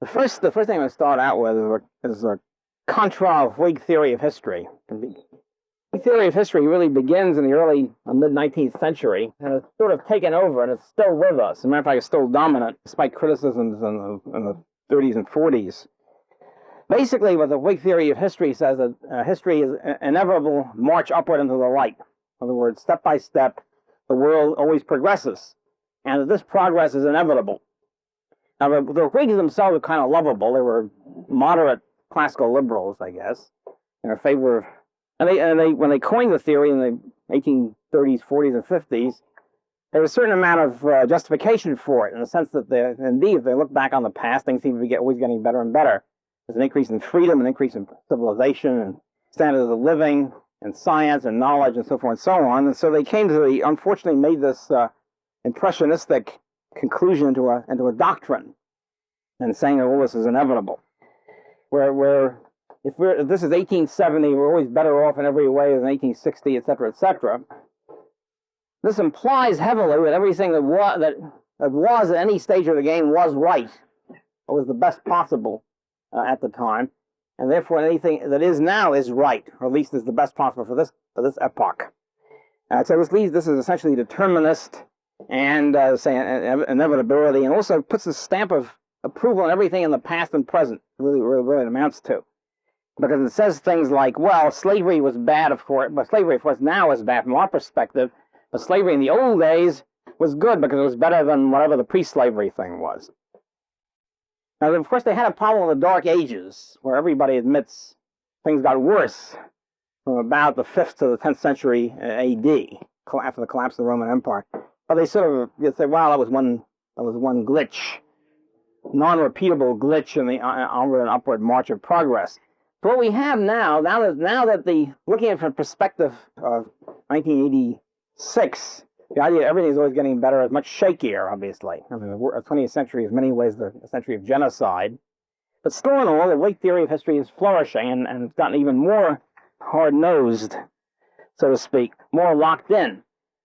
The first thing I'm going to start out with is a contra of Whig theory of history. Whig theory of history really begins in the early mid-19th century, and it's sort of taken over, and it's still with us. As a matter of fact, it's still dominant, despite criticisms in the 30s and 40s. Basically, what the Whig theory of history says that history is an inevitable march upward into the light. In other words, step by step, the world always progresses, and that this progress is inevitable. Now, the Whigs themselves were kind of lovable. They were moderate classical liberals, I guess, in favor of, and they when they coined the theory in the 1830s, 40s, and 50s, there was a certain amount of justification for it, in the sense that, indeed, if they look back on the past, things seem to be always getting better and better. There's an increase in freedom, an increase in civilization, and standards of living, and science, and knowledge, and so forth and so on. And so they came to unfortunately made this impressionistic conclusion into a doctrine, and saying that all this is inevitable. Where if this is 1870, we're always better off in every way than 1860, etc., etc. This implies heavily that everything that was at any stage of the game was right, or was the best possible at the time, and therefore anything that is now is right, or at least is the best possible for this epoch. So this is essentially determinist and say inevitability, and also puts a stamp of approval on everything in the past and present. Really it amounts to, because it says things like, well, slavery was bad, of course, but slavery, of course, now is bad from our perspective. But slavery in the old days was good because it was better than whatever the pre-slavery thing was. Now, of course, they had a problem in the Dark Ages, where everybody admits things got worse from about the 5th to the 10th century A.D., after the collapse of the Roman Empire. But they sort of say, well, that was one glitch, non-repeatable glitch in the onward and upward march of progress. So what we have now that looking at it from the perspective of 1986, the idea that everything is always getting better is much shakier, obviously. I mean, the 20th century is in many ways the century of genocide. But still in all, the Whig theory of history is flourishing, and it's gotten even more hard-nosed, so to speak, more locked in.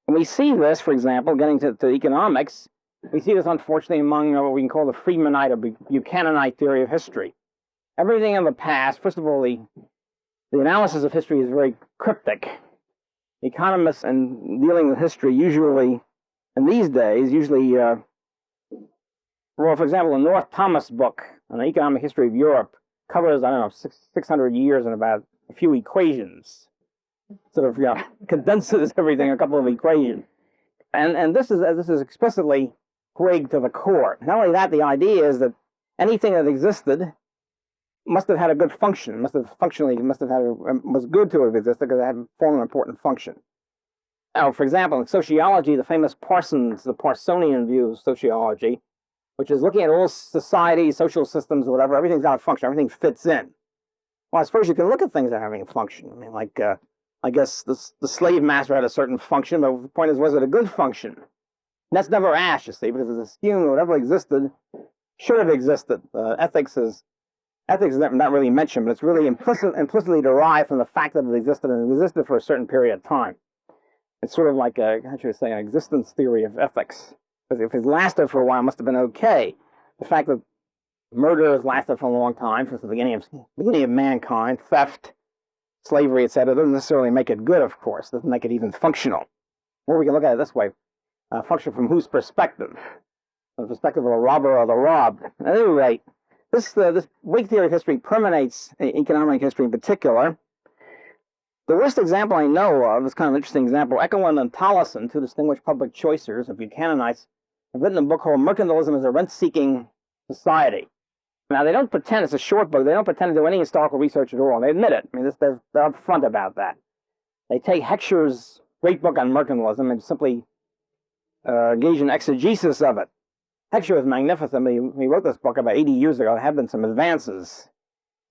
And we see this, for example, getting to economics, we see this, unfortunately, among what we can call the Friedmanite or Buchananite theory of history. Everything in the past, first of all, the analysis of history is very cryptic. Economists in dealing with history usually, in these days, well, for example, the North Thomas book on the economic history of Europe covers, 600 years and about a few equations. Sort of, condenses everything in a couple of equations. And this is explicitly Whig to the core. Not only that, the idea is that anything that existed must have had a good function, was good to have existed because it had formed an important function. Now, for example, in sociology, the famous the Parsonian view of sociology, which is looking at all societies, social systems, whatever, everything's out of function, everything fits in. Well, I suppose you can look at things that are having a function. I mean, like, I guess the slave master had a certain function, but the point is, was it a good function? And that's never asked, you see, because it's assumed that whatever existed should have existed. Ethics is not really mentioned, but it's really implicitly derived from the fact that it existed, and it existed for a certain period of time. It's sort of like an existence theory of ethics. Because if it lasted for a while, it must have been okay. The fact that murder has lasted for a long time, since the beginning of mankind, theft, slavery, etc., doesn't necessarily make it good, of course. It doesn't make it even functional. Or we can look at it this way. Function from whose perspective? From the perspective of a robber or the robbed. At any rate, this Whig theory of history permeates economic history in particular. The worst example I know of is kind of an interesting example. Ekelund and Tollison, two distinguished public choicers of Buchananites, have written a book called Mercantilism as a Rent-Seeking Society. Now, they don't pretend, it's a short book, they don't pretend to do any historical research at all, and they admit it. I mean, they're upfront about that. They take Heckscher's great book on mercantilism and simply engage in exegesis of it. Heckscher is magnificent. He wrote this book about 80 years ago. There have been some advances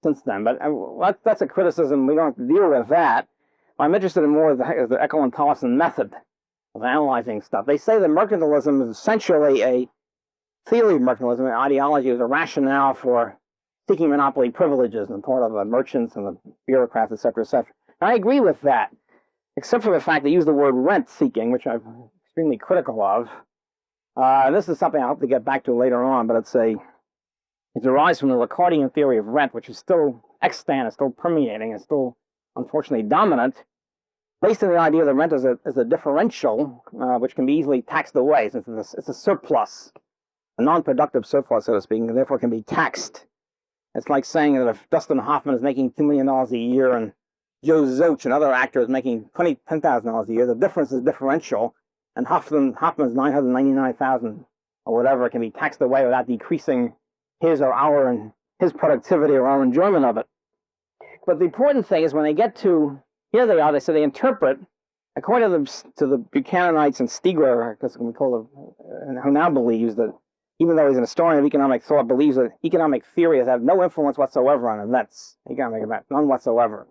since then, but that's a criticism. We don't have to deal with that. I'm interested in more of the Ekelund-Tollison method of analyzing stuff. They say that mercantilism is essentially a theory of mercantilism, an ideology is a rationale for seeking monopoly privileges on the part of the merchants and the bureaucrats, etc., etc. And I agree with that, except for the fact they use the word rent-seeking, which I'm extremely critical of. This is something I hope to get back to later on, but it's It derives from the Ricardian theory of rent, which is still extant, is still permeating, is still unfortunately dominant, based on the idea that rent is a differential which can be easily taxed away. So it's a surplus, a non-productive surplus, so to speak, and therefore can be taxed. It's like saying that if Dustin Hoffman is making $2 million a year and Joe Zoch, another actor, is making $10,000 a year, the difference is differential, and Hoffman's $999,000 or whatever can be taxed away without decreasing his or our and his productivity or our enjoyment of it. But the important thing is when they get to, here they are, they interpret, according to the Buchananites and Stiegler, we call it, who now believes that, even though he's an historian of economic thought, believes that economic theory has had no influence whatsoever on events, economic events, none whatsoever.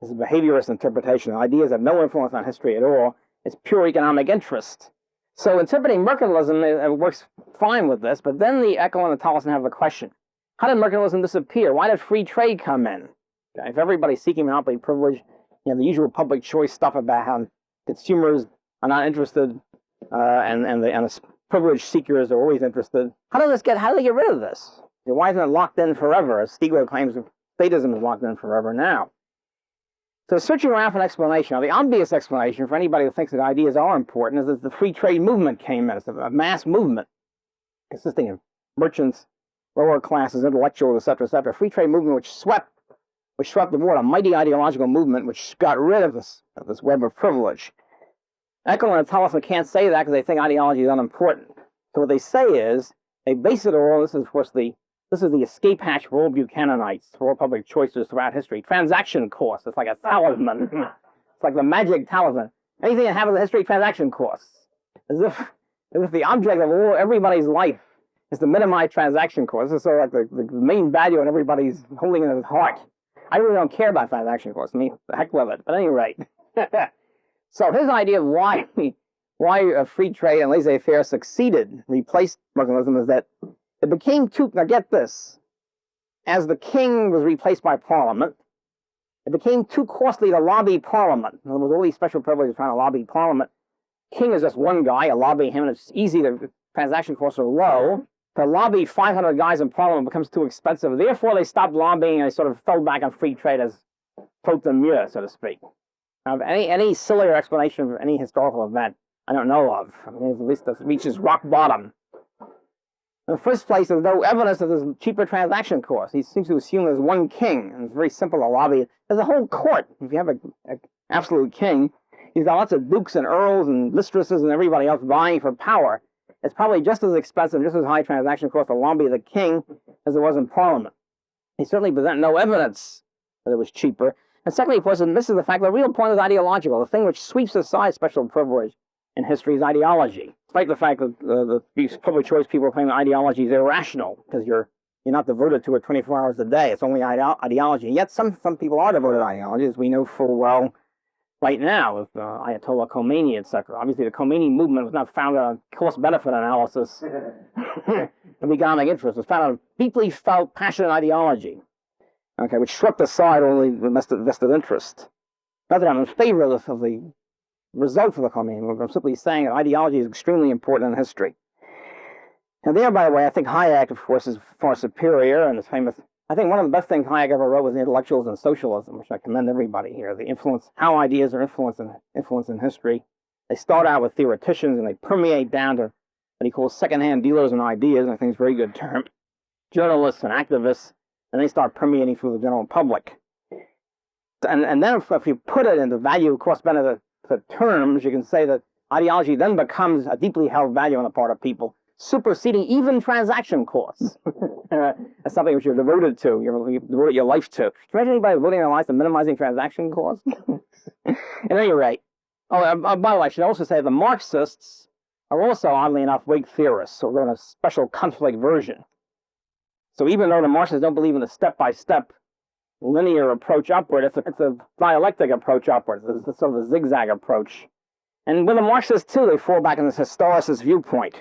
This is a behaviorist interpretation. Ideas have no influence on history at all. It's pure economic interest. So interpreting Mercantilism works fine with this, but then the Ekelund and Tollison have the question, how did Mercantilism disappear? Why did free trade come in? Okay, if everybody's seeking monopoly privilege, you have the usual public choice stuff about how consumers are not interested and the privileged seekers are always interested. How do they get rid of this? Why isn't it locked in forever? As Stiegler claims statism is locked in forever now. So searching around for an explanation, now the obvious explanation for anybody who thinks that ideas are important is that the free trade movement came in. It's a mass movement consisting of merchants, lower classes, intellectuals, etc., free trade movement which swept the world, a mighty ideological movement which got rid of this web of privilege. Ekelund and Tollison can't say that because they think ideology is unimportant. So what they say is, they base it all, this is of course this is the escape hatch for all Buchananites, for all public choices throughout history. Transaction costs, it's like a talisman. It's like the magic talisman. Anything that happens in history, transaction costs. As if the object of everybody's life is to minimize transaction costs. This is sort of like the main value and everybody's holding in his heart. I really don't care about transaction costs. I mean, the heck with it. But at any rate. So his idea of why free trade and laissez-faire succeeded, replaced Mercantilism, is that it became too, now get this, as the king was replaced by Parliament, it became too costly to lobby Parliament. There was all these special privileges trying to lobby Parliament. King is just one guy, you lobby him, and it's easy, the transaction costs are low. To lobby 500 guys in Parliament becomes too expensive. Therefore, they stopped lobbying and they sort of fell back on free trade as faute de mieux, so to speak. Now, any sillier explanation of any historical event, I don't know of. I mean, at least it reaches rock bottom. In the first place, there's no evidence that there's cheaper transaction costs. He seems to assume there's one king, and it's very simple to lobby. There's a whole court. If you have an absolute king, he's got lots of dukes and earls and mistresses and everybody else vying for power. It's probably just as expensive, just as high transaction cost to lobby the king as it was in Parliament. He certainly presented no evidence that it was cheaper. And secondly, of course, it misses the fact that the real point is ideological. The thing which sweeps aside special privilege in history is ideology. Despite the fact that these public choice people claim that ideology is irrational because you're not devoted to it 24 hours a day. It's only ideology. And yet some people are devoted to ideology, as we know full well right now with Ayatollah Khomeini, etc. Obviously, the Khomeini movement was not founded on cost-benefit analysis of economic interest. It was founded on deeply felt, passionate ideology, okay, which swept aside all the vested interest. Not that I'm in favor of the result of the Khomeini movement. I'm simply saying that ideology is extremely important in history. And there, by the way, I think Hayek, of course, is far superior and is famous. I think one of the best things Hayek ever wrote was The Intellectuals and Socialism, which I commend everybody here. The influence, how ideas are influenced in history. They start out with theoreticians and they permeate down to what he calls secondhand dealers in ideas, and I think it's a very good term, journalists and activists, and they start permeating through the general public. And then if you put it into value, cost-benefit terms, you can say that ideology then becomes a deeply held value on the part of people, superseding even transaction costs. That's something which you're devoted to, you've devoted your life to. Can you imagine anybody devoting their life to minimizing transaction costs? At any rate, by the way, I should also say the Marxists are also, oddly enough, Whig theorists, so we're in a special conflict version. So even though the Marxists don't believe in the step-by-step linear approach upward, it's a dialectic approach upward. It's sort of a zigzag approach. And with the Marxists, too, they fall back in this historicist viewpoint.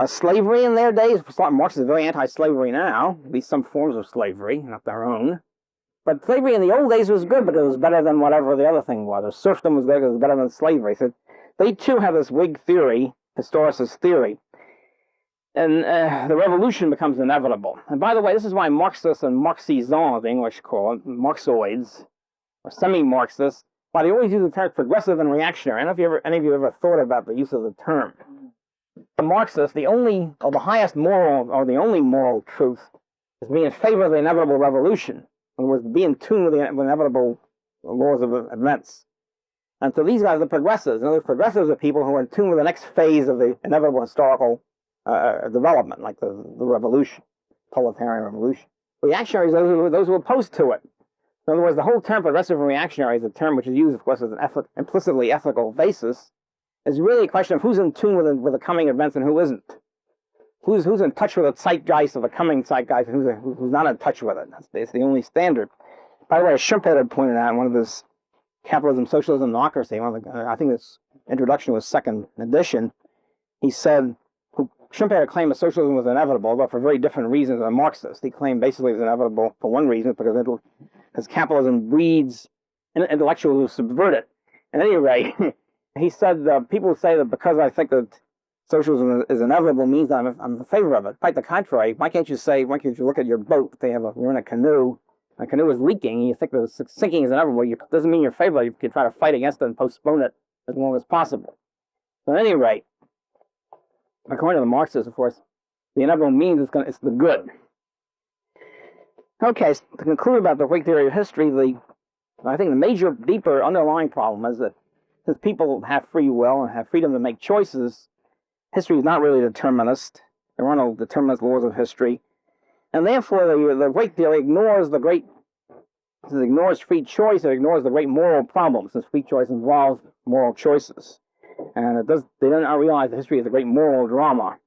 Slavery in their days, Marxists are very anti-slavery now, at least some forms of slavery, not their own. But slavery in the old days was good, but it was better than whatever the other thing was. Or serfdom was good, it was better than slavery. So they, too, have this Whig theory, historicist theory. And the revolution becomes inevitable. And by the way, this is why Marxists and Marxisans, the English call it, Marxoids, or semi-Marxists, why they always use the terms progressive and reactionary. I don't know if any of you ever thought about the use of the term. The Marxists, the only, or the highest moral, or the only moral truth is being in favor of the inevitable revolution. In other words, being in tune with the inevitable laws of events. And so these guys are the progressives. In other words, progressives are people who are in tune with the next phase of the inevitable historical development, like the revolution, proletarian revolution. Reactionaries are those who are opposed to it. In other words, the whole term progressive and reactionary is a term which is used, of course, as an implicitly ethical basis. It's really a question of who's in tune with the coming events and who isn't. Who's in touch with the zeitgeist of the coming zeitgeist and who's not in touch with it. That's the only standard. By the way, Schumpeter had pointed out in one of his Capitalism, Socialism, Democracy, I think this introduction was second edition, he said, Schumpeter claimed that socialism was inevitable, but for very different reasons than Marxists. He claimed basically it was inevitable for one reason, because capitalism breeds intellectuals who subvert it. At any rate, he said, people say that because I think that socialism is inevitable means that I'm in favor of it. Quite the contrary. Why can't you look at your boat? You're in a canoe is leaking, and you think the sinking is inevitable. It doesn't mean you're in favor. You can try to fight against it and postpone it as long as possible. So at any rate, according to the Marxists, of course, the inevitable means it's the good. Okay, so to conclude about the Whig theory of history, I think the major, deeper underlying problem is that since people have free will and have freedom to make choices, history is not really determinist. There are no determinist laws of history. And therefore, the Whig theory ignores free choice, it ignores the great moral problem, since free choice involves moral choices. And they don't realize that history is a great moral drama,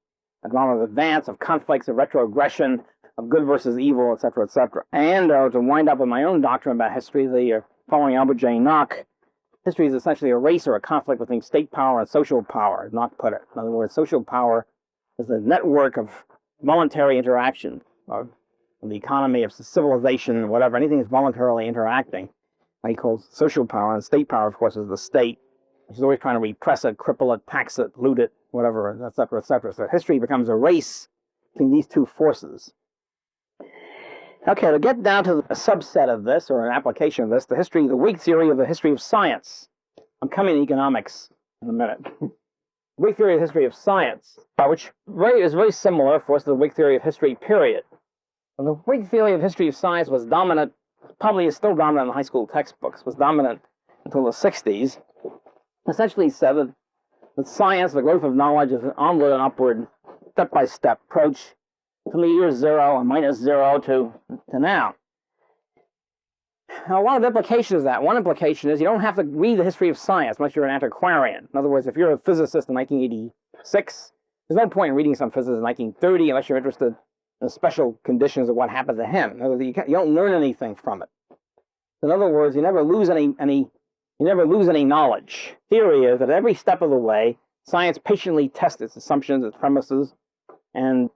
a drama of advance, of conflicts, of retrogression, of good versus evil, etc., etc. And to wind up with my own doctrine about history, following Albert J. Nock, history is essentially a race or a conflict between state power and social power, as Nock put it. In other words, social power is a network of voluntary interaction, of the economy, of civilization, whatever, anything that's voluntarily interacting. He calls social power, and state power, of course, is the state, which is always trying to repress it, cripple it, tax it, loot it, whatever, etc., etc. So history becomes a race between these two forces. Okay, to get down to a subset of this, or an application of this, the Whig theory of the history of science. I'm coming to economics in a minute. Whig theory of the history of science, which is very similar, of course, to the Whig theory of history, period. And the Whig theory of history of science was dominant, probably is still dominant in high school textbooks, was dominant until the 60s. Essentially said that science, the growth of knowledge, is an onward and upward, step-by-step approach from the year 0 and -0 to now. Now, a lot of implications of that. One implication is you don't have to read the history of science unless you're an antiquarian. In other words, if you're a physicist in 1986, there's no point in reading some physicist in 1930 unless you're interested in the special conditions of what happened to him. In other words, you don't learn anything from it. In other words, you never lose any knowledge. Theory is that at every step of the way, science patiently tests its assumptions, its premises, and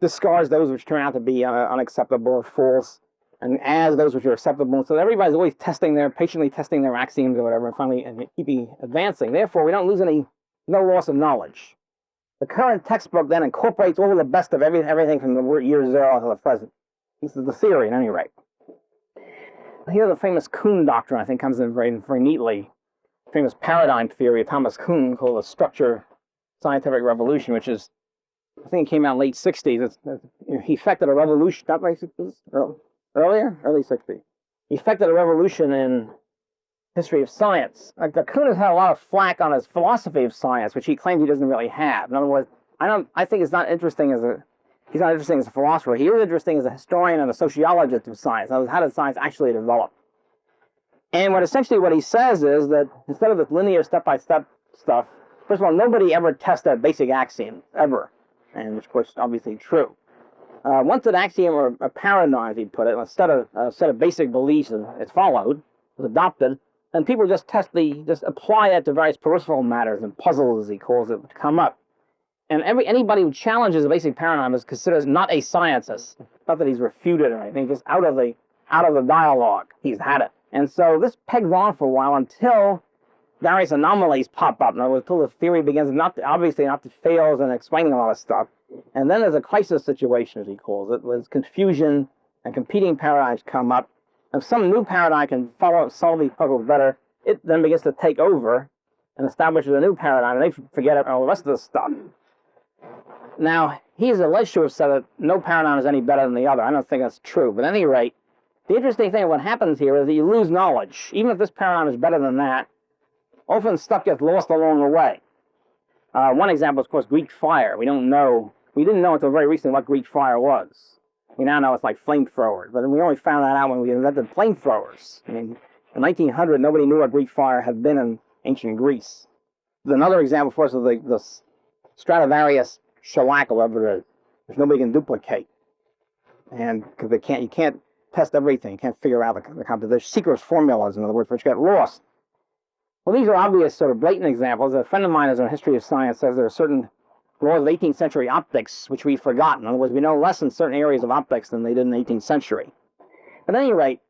discards those which turn out to be unacceptable or false, and adds those which are acceptable. So everybody's always patiently testing their axioms or whatever, and finally keeping advancing. Therefore, we don't lose no loss of knowledge. The current textbook then incorporates all the best of everything from the year 0 to the present. This is the theory, at any rate. Here, the famous Kuhn doctrine, I think, comes in very, very neatly. The famous paradigm theory of Thomas Kuhn, called the structure scientific revolution, which is, I think it came out in late 60s. He effected a revolution, not late 60s, earlier? Early 60s. He effected a revolution in history of science. Kuhn has had a lot of flack on his philosophy of science, which he claims he doesn't really have. In other words, I think he's not interesting as a philosopher. He is interesting as a historian and a sociologist of science. In other words, how did science actually develop? And essentially what he says is that instead of this linear step-by-step stuff, first of all, nobody ever tested basic axioms, ever. And which, of course, is obviously true. Once an axiom or a paradigm, as he put it, a set of basic beliefs is followed, is adopted, then people just apply that to various peripheral matters and puzzles, as he calls it, which come up. And anybody who challenges a basic paradigm is considered not a scientist. Not that he's refuted or anything, just out of the dialogue. He's had it. And so this pegs on for a while until various anomalies pop up. In other words, until the theory begins obviously not to fails in explaining a lot of stuff. And then there's a crisis situation, as he calls it, where confusion and competing paradigms come up. If some new paradigm can solve these puzzles better, it then begins to take over and establishes a new paradigm, and they forget all the rest of the stuff. Now, he's alleged to have said that no paradigm is any better than the other. I don't think that's true. But at any rate, the interesting thing of what happens here is that you lose knowledge. Even if this paradigm is better than that, often stuff gets lost along the way. One example is, of course, Greek fire. We didn't know until very recently what Greek fire was. We now know it's like flamethrowers, but we only found that out when we invented flamethrowers. I mean, in 1900, nobody knew what Greek fire had been in ancient Greece. Another example, of course, is the Stradivarius shellac, or whatever it is, which nobody can duplicate. And because you can't test everything, you can't figure out the composition. Secret formulas, in other words, which get lost. Well, these are obvious, sort of blatant examples. A friend of mine is in history of science says there are certain laws of 18th century optics which we've forgotten. In other words, we know less in certain areas of optics than they did in the 18th century. But at any rate,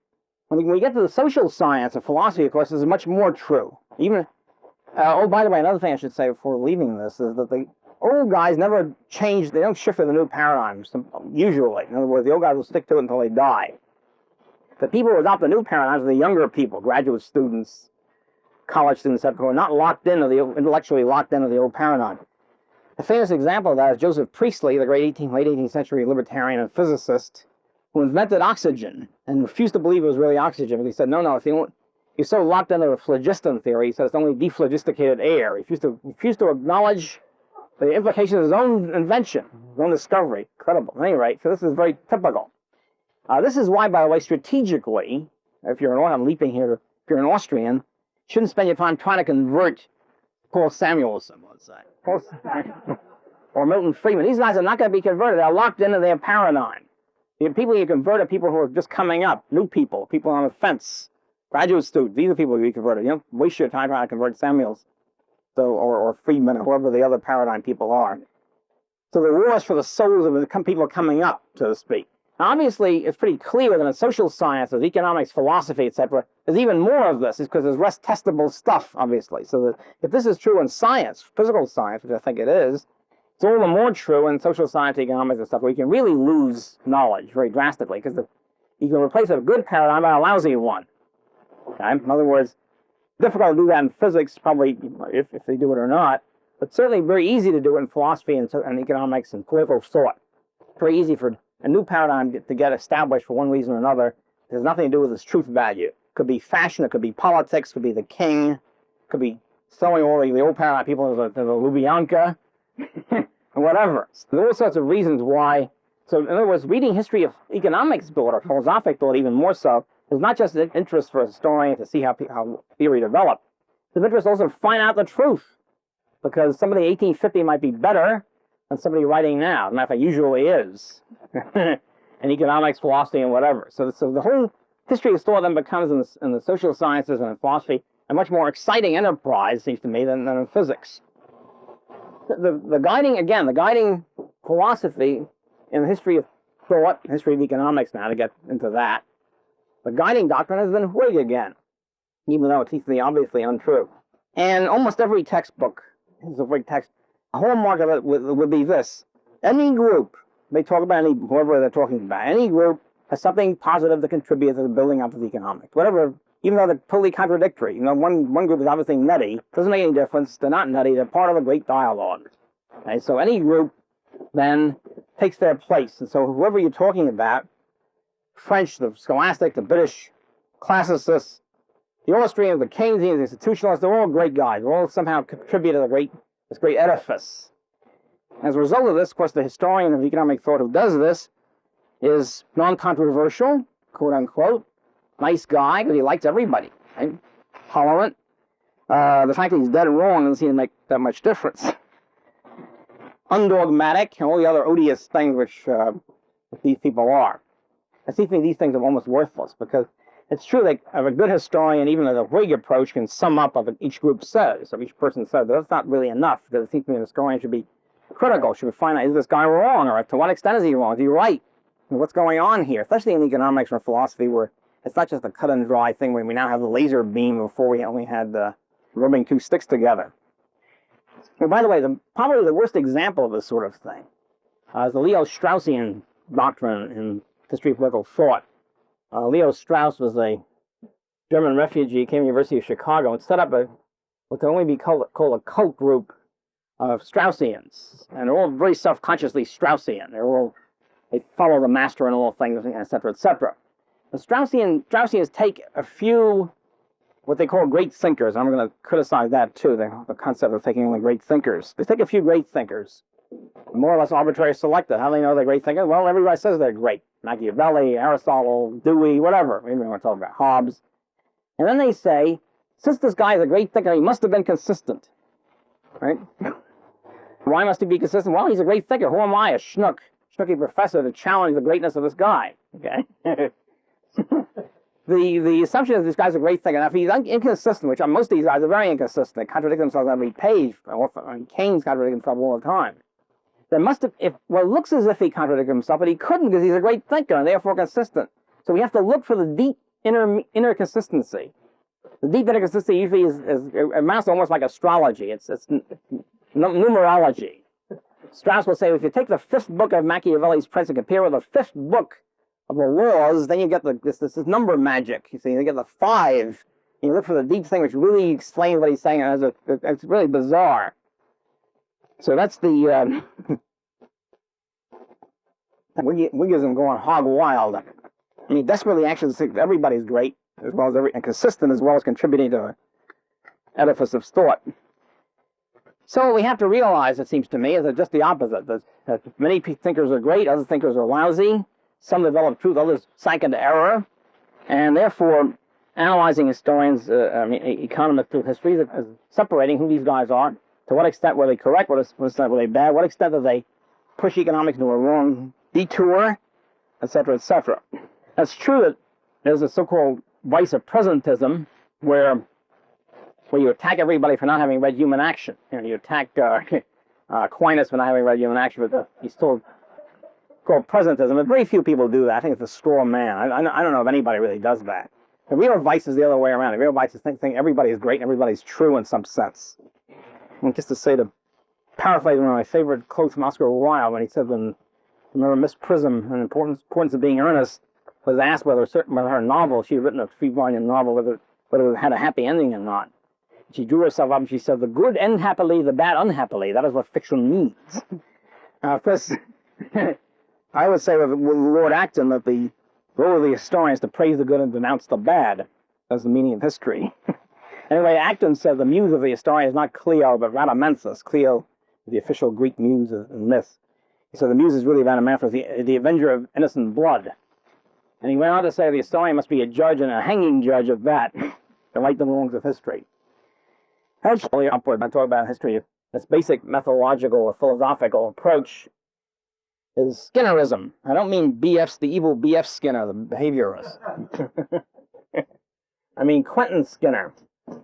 when we get to the social science of philosophy, of course, this is much more true. Even, oh, by the way, another thing I should say before leaving this is that the old guys never change, they don't shift to the new paradigms, usually. In other words, the old guys will stick to it until they die. The people who adopt the new paradigms are the younger people, graduate students, college students, who are not intellectually locked into the old paradigm. A famous example of that is Joseph Priestley, the great late 18th century libertarian and physicist, who invented oxygen and refused to believe it was really oxygen. But he said, no, he's so locked into the phlogiston theory, he said it's only dephlogisticated air. He refused to acknowledge the implications of his own invention, his own discovery. Incredible. At any rate, so this is very typical. This is why, by the way, strategically, if you're I'm leaping here, if you're an Austrian, you shouldn't spend your time trying to convert Paul Samuelson, let's say, or Milton Friedman. These guys are not going to be converted. They're locked into their paradigm. The people you convert are people who are just coming up, new people on the fence, graduate students. These are people who you converted. You don't waste your time trying to convert Samuels, or Friedman, or whoever the other paradigm people are. So the war is for the souls of the people coming up, so to speak. Now, obviously, it's pretty clear that in social sciences, economics, philosophy, etc., there's even more of this, is because there's less testable stuff, obviously. So that if this is true in science, physical science, which I think it is, it's all the more true in social science, economics, and stuff, where you can really lose knowledge very drastically, because you can replace a good paradigm by a lousy one. Okay? In other words, difficult to do that in physics, probably, if they do it or not, but certainly very easy to do it in philosophy and economics and political thought. Very easy for a new paradigm to get established for one reason or another. It has nothing to do with its truth value. It could be fashion, it could be politics, it could be the king, it could be throwing all the old paradigm people as a Lubyanka, or whatever. There are all sorts of reasons why. So in other words, reading history of economics thought, or philosophic thought even more so, is not just an interest for a historian to see how theory developed. It's an interest also to find out the truth, because somebody in 1850 might be better than somebody writing now. As a matter of fact, usually is. In economics, philosophy, and whatever. So the whole history of thought then becomes, in the social sciences and in philosophy, a much more exciting enterprise, seems to me, than in physics. The guiding philosophy in the history of thought, history of economics now, to get into that, the guiding doctrine has been Whig again, even though it's obviously untrue. And almost every textbook is a Whig text. A hallmark of it would be this. Any group, they talk about whoever they're talking about, any group has something positive to contribute to the building up of economics. Whatever, even though they're totally contradictory. One group is obviously nutty. Doesn't make any difference. They're not nutty. They're part of a great dialogue. Okay, so any group then takes their place. And so whoever you're talking about, French, the Scholastic, the British classicists, the Austrians, the Keynesians, the institutionalists, they're all great guys. They all somehow contribute to this great edifice. As a result of this, of course, the historian of economic thought who does this is non-controversial, quote-unquote, nice guy, because he likes everybody, right? Tolerant. The fact that he's dead wrong doesn't seem to make that much difference. Undogmatic, and all the other odious things which these people are. I think these things are almost worthless, because it's true that a good historian, even a Whig approach, can sum up what each group says, or each person says. But that's not really enough, because it seems to me a historian should be critical, should find out, is this guy wrong, or to what extent is he wrong? Is he right? And what's going on here? Especially in economics or philosophy, where it's not just a cut and dry thing where we now have the laser beam before we only had rubbing two sticks together. And by the way, probably the worst example of this sort of thing is the Leo Straussian doctrine in history of political thought. Leo Strauss was a German refugee, came to the University of Chicago, and set up what can only be called a cult group of Straussians. And they're all very self-consciously Straussian. They follow the master in all things, et cetera, et cetera. The Straussians take a few, what they call great thinkers. I'm going to criticize that too, the concept of taking only great thinkers. They take a few great thinkers, more or less arbitrarily selected. How do they know they're great thinkers? Well, everybody says they're great. Machiavelli, Aristotle, Dewey, whatever. Maybe we want to talk about Hobbes. And then they say, since this guy is a great thinker, he must have been consistent. Right? Why must he be consistent? Well, he's a great thinker. Who am I, a schnooky professor, to challenge the greatness of this guy? Okay? The assumption is this guy's a great thinker. Now, if he's inconsistent, which most of these guys are very inconsistent, they contradict themselves every page, and Keynes contradicts himself all the time. There must have, it looks as if he contradicted himself, but he couldn't because he's a great thinker and therefore consistent. So we have to look for the deep inner consistency. The deep inner consistency usually amounts to almost like astrology. It's numerology. Strauss will say, if you take the fifth book of Machiavelli's Prince and compare with the fifth book of the laws, then you get this number magic. You see, you get the 5. And you look for the deep thing which really explains what he's saying. It's really bizarre. So that's the Whiggism going hog wild. I mean, desperately actually think everybody's great, as well as and consistent, as well as contributing to an edifice of thought. So what we have to realize, it seems to me, is that just the opposite. That many thinkers are great, other thinkers are lousy. Some develop truth, others sink into error. And therefore, analyzing historians, economists through history, is separating who these guys are. To what extent were they correct? What extent were they bad? What extent did they push economics into a wrong detour, etc., etc.? That's true that there's a so-called vice of presentism, where you attack everybody for not having read Human Action. You attack Aquinas for not having read Human Action, but he's still called presentism. But very few people do that. I think it's a straw man. I don't know if anybody really does that. The real vice is the other way around. The real vice is think everybody is great and everybody's true in some sense. And just to paraphrase one of my favorite quotes from Oscar Wilde, when he said, remember Miss Prism, an importance of being earnest, was asked whether her novel, she had written a 3-volume novel, whether it had a happy ending or not. She drew herself up and she said, the good end happily, the bad unhappily. That is what fiction means. Of course, I would say with Lord Acton that the role of the historian is to praise the good and denounce the bad. That's the meaning of history. Anyway, Acton said the muse of the historian is not Clio, but Rhadamanthus. Clio is the official Greek muse in myth. He said the muse is really Rhadamanthus, the avenger of innocent blood. And he went on to say the historian must be a judge and a hanging judge of that, to right the wrongs of history. Actually, upward, I talk about history, this basic methodological or philosophical approach is Skinnerism. I don't mean BF's, the evil BF Skinner, the behaviorist. I mean Quentin Skinner.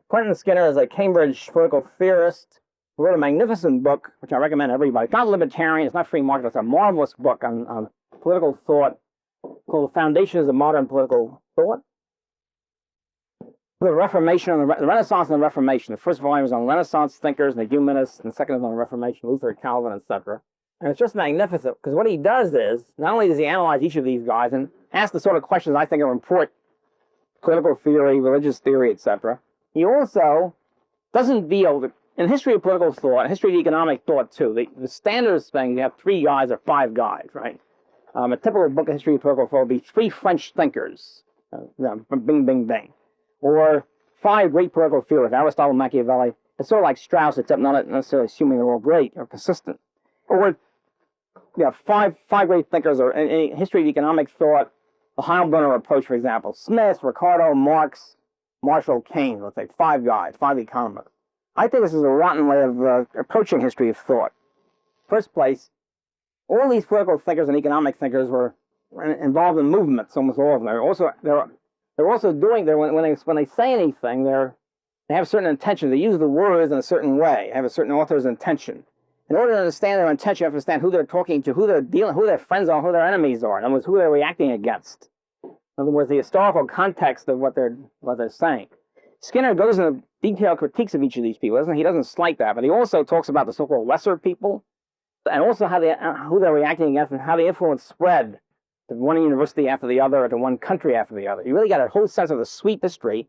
Quentin Skinner is a Cambridge political theorist who wrote a magnificent book, which I recommend to everybody. It's not libertarian, it's not free market, it's a marvelous book on political thought called The Foundations of Modern Political Thought. The Reformation, the Renaissance and the Reformation. The first volume is on Renaissance thinkers and the humanists, and the second is on the Reformation, Luther, Calvin, etc. And it's just magnificent, because what he does is, not only does he analyze each of these guys and ask the sort of questions I think are important, political theory, religious theory, etc., he also doesn't deal, in history of political thought, history of economic thought too, the standard thing, you have 3 guys or 5 guys, right? A typical book of history of political thought would be 3 French thinkers, bing, bing, bing. Or 5 great political theorists, Aristotle, Machiavelli. It's sort of like Strauss, except not necessarily assuming they're all great or consistent. Or, 5 great thinkers, or in history of economic thought, the Heilbronner approach, for example. Smith, Ricardo, Marx, Marshall, Keynes, let's say 5 guys, 5 economists. I think this is a rotten way of approaching history of thought. First place, all these political thinkers and economic thinkers were involved in movements, almost all of them. They're also doing, when they say anything, they have certain intentions. They use the words in a certain way, have a certain author's intention. In order to understand their intention, you have to understand who they're talking to, who they're dealing, who their friends are, who their enemies are. In other words, who they're reacting against. In other words, the historical context of what they're saying. Skinner goes into detailed critiques of each of these people. He doesn't slight that, but he also talks about the so-called lesser people. and also who they're reacting against and how the influence spread to one university after the other or to one country after the other. You really got a whole sense of the sweep history.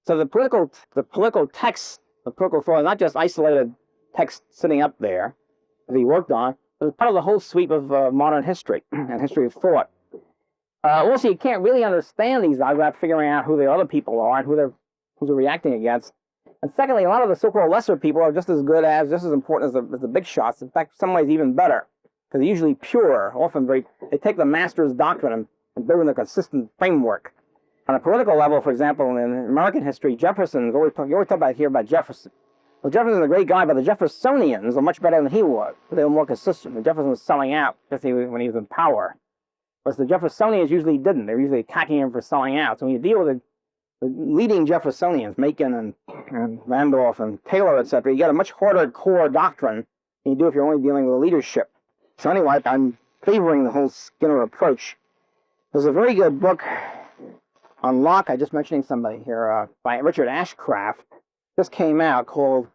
So the political text, the political thought is not just isolated text sitting up there that he worked on, but it's part of the whole sweep of modern history and history of thought. Also, you can't really understand these guys without figuring out who the other people are and who they're reacting against. And secondly, a lot of the so-called lesser people are just as good as, just as important as the big shots. In fact, in some ways even better, because they're usually pure, often they take the master's doctrine and build in a consistent framework. On a political level, for example, in American history, you always talk here about Jefferson. Well, Jefferson's a great guy, but the Jeffersonians are much better than he was. They were more consistent. Jefferson was selling out, especially when he was in power. Whereas the Jeffersonians usually didn't. They were usually attacking him for selling out. So when you deal with the leading Jeffersonians, Macon and Randolph and Taylor, etc., you get a much harder core doctrine than you do if you're only dealing with the leadership. So anyway, I'm favoring the whole Skinner approach. There's a very good book on Locke, I just mentioning somebody here, by Richard Ashcraft, just came out, called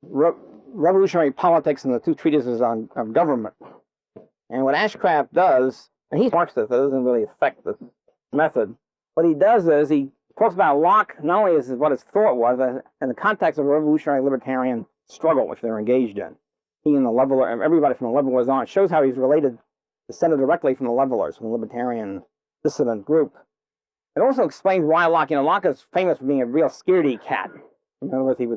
Revolutionary Politics and the Two Treatises on Government. And what Ashcraft does, and he's Marxist, that doesn't really affect the method. What he does is he talks about Locke not only as what his thought was, in the context of a revolutionary libertarian struggle which they're engaged in. He and the Leveler, everybody from the Levelers on, shows how he's related, descended directly from the Levelers, from the libertarian dissident group. It also explains why Locke, Locke is famous for being a real scaredy cat. In other words, he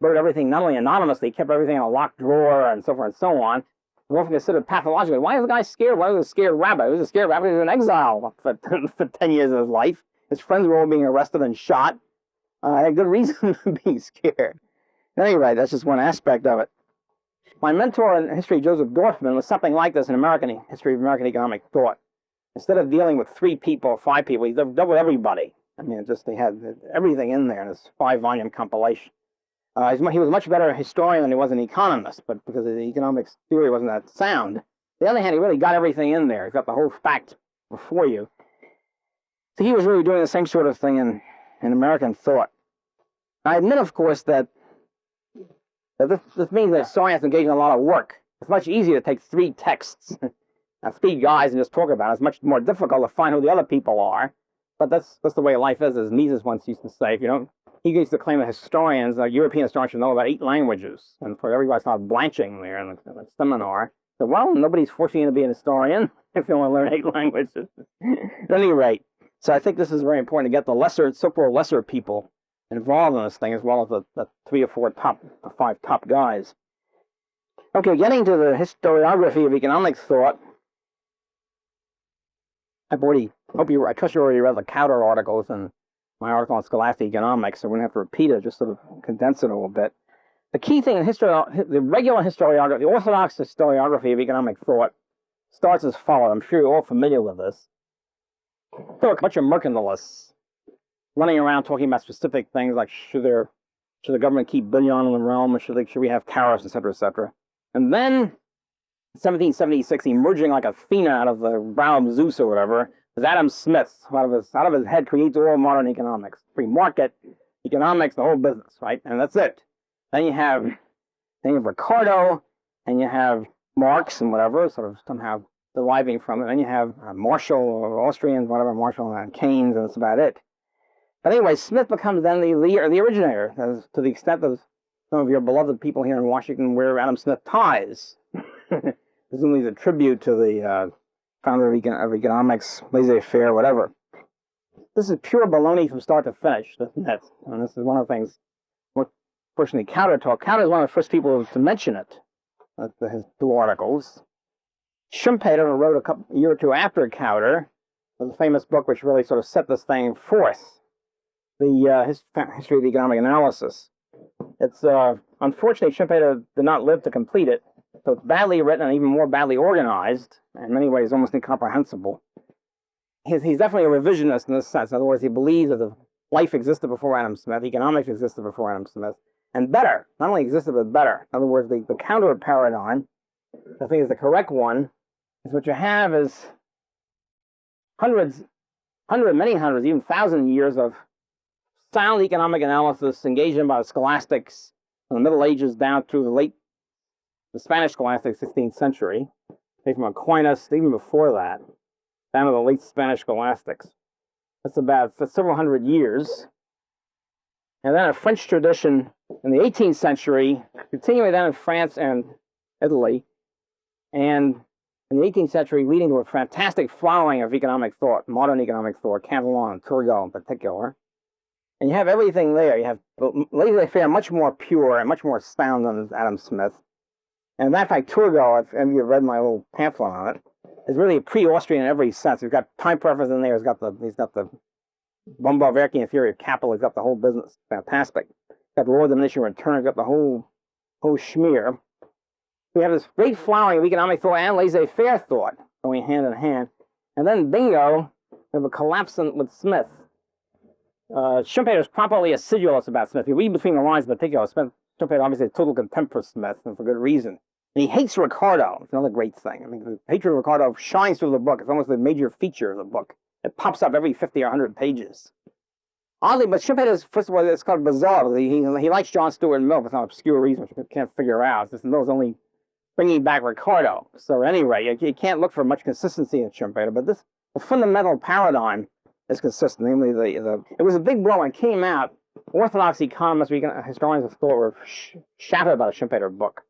wrote everything not only anonymously, he kept everything in a locked drawer and so forth and so on. He often considered pathologically. Why is the guy scared? Why was he a scared rabbit? He was a scared rabbit. He was in exile for 10 years of his life. His friends were all being arrested and shot. I had good reason for being scared. At any rate, that's just one aspect of it. My mentor in history, Joseph Dorfman, was something like this in American history of American economic thought. Instead of dealing with 3 people or 5 people, he dealt with everybody. I mean, they had everything in there in this 5-volume compilation. He was a much better historian than he was an economist, but because the economics theory wasn't that sound. On the other hand, he really got everything in there. He's got the whole fact before you. So he was really doing the same sort of thing in American thought. I admit, of course, that this means that historians has to engage in a lot of work. It's much easier to take 3 texts, 3 guys, and just talk about it. It's much more difficult to find who the other people are. But that's the way life is, as Mises once used to say. He used to claim that historians, European historians, should know about 8 languages. And for everybody started blanching there in the seminar. So, well, nobody's forcing you to be an historian if you want to learn 8 languages. At any rate, so I think this is very important to get the so-called lesser people involved in this thing, as well as the 3 or 4 5 top guys. Okay, getting to the historiography of economic thought. I trust you already read the Cowder articles and my article on scholastic economics, so we're going to have to repeat it, just sort of condense it a little bit. The key thing in the regular historiography, the orthodox historiography of economic thought, starts as follows. I'm sure you're all familiar with this. There are a bunch of mercantilists running around talking about specific things like should the government keep bullion in the realm, or should we have tariffs, etc., etc. And then, in 1776, emerging like Athena out of the brow of Zeus or whatever, is Adam Smith. Out of his head creates all modern economics, free market economics, the whole business, right? And that's it. Then you have Ricardo, and you have Marx and whatever, sort of somehow deriving from it. Then you have Marshall or Austrians, whatever, Marshall and Keynes, and that's about it. But anyway, Smith becomes then the originator, to the extent that some of your beloved people here in Washington wear Adam Smith ties. Presumably a tribute to the founder of economics, laissez-faire, whatever. This is pure baloney from start to finish, isn't it? And this is one of the things, fortunately, Cowder taught. Cowder is one of the first people to mention it, his 2 articles. Schumpeter, who wrote a year or 2 after Cowder, was a famous book which really sort of set this thing forth, the history of economic analysis. It's unfortunately, Schumpeter did not live to complete it, so it's badly written and even more badly organized, in many ways almost incomprehensible. He's definitely a revisionist in this sense. In other words, he believes that life existed before Adam Smith, economics existed before Adam Smith, and better. Not only existed, but better. In other words, the counter paradigm, I think is the correct one, is what you have is many hundreds, even 1,000 years of sound economic analysis engaged in by the scholastics from the Middle Ages down through the late the Spanish scholastics, 16th century, from Aquinas, even before that, down to the late Spanish scholastics. That's about for several hundred years. And then a French tradition in the 18th century, continuing down in France and Italy, and in the 18th century leading to a fantastic flowering of economic thought, modern economic thought, Catalan and Turgot in particular. And you have everything there. You have laissez-faire much more pure and much more sound than Adam Smith. And in fact, Turgot, if any of you have read my little pamphlet on it, is really a pre-Austrian in every sense. He's got time preference in there. He's got the Bombardier theory of capital. He's got the whole business. Fantastic. He's got the law of diminishing returns. He's got the whole schmear. We have this great flowering of economic thought and laissez-faire thought going hand in hand. And then, bingo, we have a collapse with Smith. Schumpeter is properly acidulous about Smith. You read between the lines in particular, Schumpeter obviously has total contempt for Smith, and for good reason. And he hates Ricardo. It's another great thing. I mean, the hatred of Ricardo shines through the book. It's almost a major feature of the book. It pops up every 50 or 100 pages. Oddly, but Schumpeter, first of all, it's called bizarre. He likes John Stuart Mill for some obscure reason, which I can't figure out. It's just Mill's only bringing back Ricardo. So anyway, you can't look for much consistency in Schumpeter, but the fundamental paradigm is consistent. Namely, it was a big blow and came out. Orthodox economists, historians of thought were shattered about a Schumpeter book.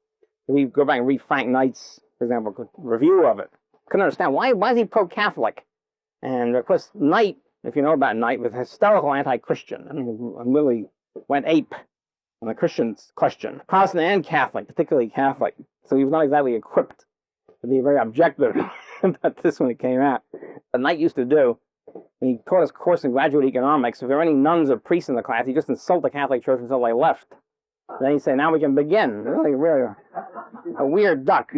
We go back and read Frank Knight's, for example, review of it. Couldn't understand why is he pro-Catholic? And of course, Knight, if you know about Knight, was hysterical anti-Christian. I mean, really went ape on the Christian's question, Protestant and Catholic, particularly Catholic. So he was not exactly equipped to be very objective about this when it came out. But Knight used to do. He taught his course in graduate economics. If there were any nuns or priests in the class, he just insult the Catholic Church until they left. Then he'd say, now we can begin. Really a weird duck.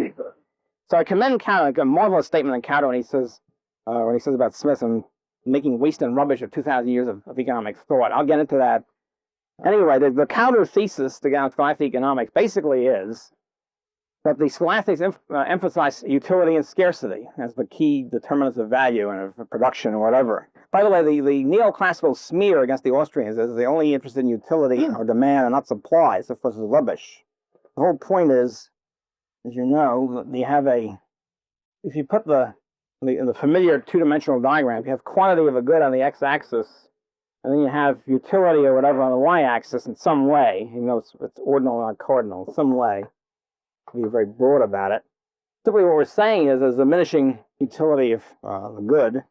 So I commend Cowder, like a marvelous statement in Cowder when he says about Smith and making waste and rubbish of 2,000 years of economic thought. I'll get into that. Anyway, the Cowder thesis to scholastic economics basically is that the scholastics emphasize utility and scarcity as the key determinants of value and of production or whatever. By the way, the neoclassical smear against the Austrians is they're only interested in utility or demand and not supply. So, of course, it's rubbish. The whole point is, as you know, if you put in the familiar two-dimensional diagram, you have quantity of a good on the x-axis, and then you have utility or whatever on the y-axis in some way. You know, it's ordinal, not cardinal, in some way. Be very broad about it. Simply what we're saying is there's diminishing utility of the good,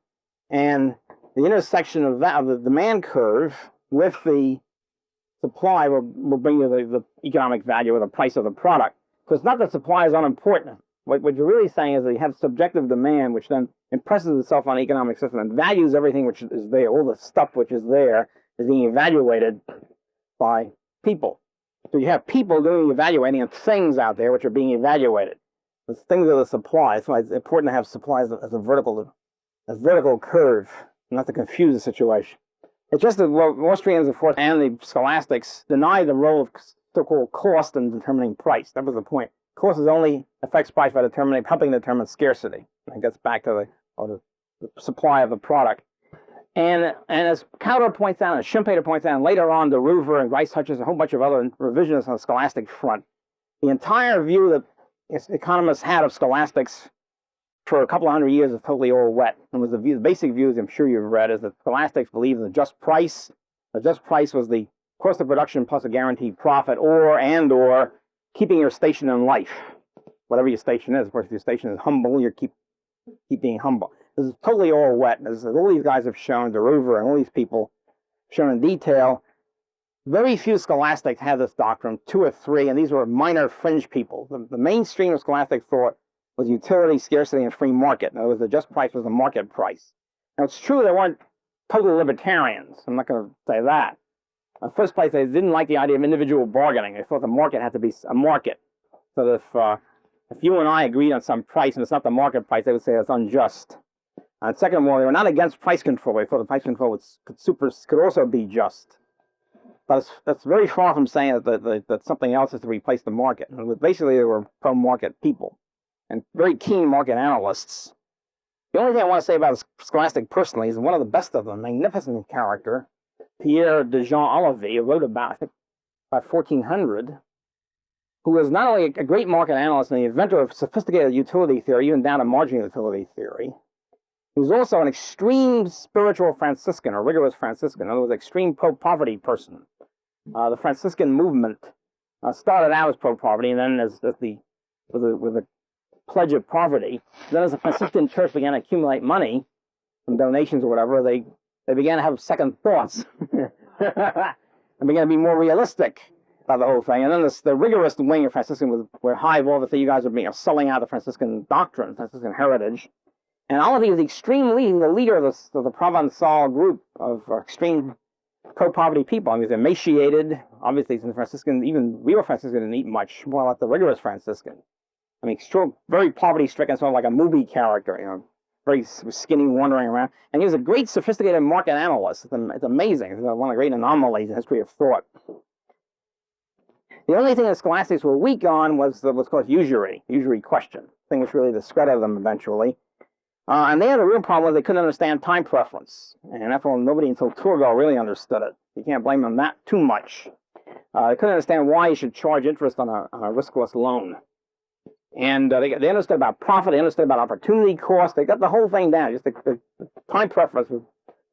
and the intersection of that, of the demand curve with the supply will bring you the economic value or the price of the product. So it's not that supply is unimportant. What you're really saying is that you have subjective demand, which then impresses itself on the economic system and values everything which is there. All the stuff which is there is being evaluated by people. So you have people doing evaluating and things out there which are being evaluated. The things are the supply. That's why it's important to have supply as a vertical curve, not to confuse the situation. It's just that Austrians, of course, and the scholastics deny the role of so-called cost in determining price. That was the point. Cost is only affects price by helping determine scarcity. And it gets back to the supply of the product. And as Cowder points out, and Schumpeter points out, and later on, de Roover and Rice Hutchins, a whole bunch of other revisionists on the scholastic front, the entire view that economists had of scholastics for a couple of hundred years is totally all wet. And was the basic views I'm sure you've read is that scholastics believed in the just price. The just price was the cost of production plus a guaranteed profit, or keeping your station in life. Whatever your station is. Of course, if your station is humble, you keep being humble. This is totally all wet. As all these guys have shown, de Roover and all these people shown in detail, very few scholastics had this doctrine, 2 or 3, and these were minor fringe people. The mainstream of scholastic thought was utility, scarcity, and free market. In other words, the just price was the market price. Now, it's true they weren't totally libertarians. I'm not going to say that. In the first place, they didn't like the idea of individual bargaining. They thought the market had to be a market. So that if you and I agreed on some price and it's not the market price, they would say it's unjust. And second of all, they were not against price control. They thought the price control could also be just. But that's very far from saying that something else is to replace the market. And basically, they were pro-market people and very keen market analysts. The only thing I want to say about Scholastic personally is one of the best of them, magnificent character, Pierre de Jean Olivier, who wrote about 1400. who was not only a great market analyst and the inventor of sophisticated utility theory, even down to marginal utility theory, he was also an extreme spiritual Franciscan, or rigorous Franciscan, in other words, extreme pro-poverty person. The Franciscan movement started out as pro-poverty, and then with the pledge of poverty. Then as the Franciscan church began to accumulate money from donations or whatever, they began to have second thoughts and began to be more realistic about the whole thing. And then the rigorous wing of Franciscan were high of all the thing you guys are selling out the Franciscan doctrine, Franciscan heritage. And all of these extreme the leader of the Provençal group of extreme pro-poverty people. I mean, he's emaciated. Obviously, since Franciscan, even real Franciscan didn't eat much, more like the rigorous Franciscan. I mean, very poverty-stricken, sort of like a movie character, you know, very skinny, wandering around. And he was a great, sophisticated market analyst. It's amazing. It's one of the great anomalies in the history of thought. The only thing the scholastics were weak on was what's called usury question, thing which really discredited them eventually. And they had a real problem. They couldn't understand time preference. And after all, nobody until Turgot really understood it. You can't blame them that too much. They couldn't understand why you should charge interest on a riskless loan. And they understood about profit. They understood about opportunity cost. They got the whole thing down. Just the time preference was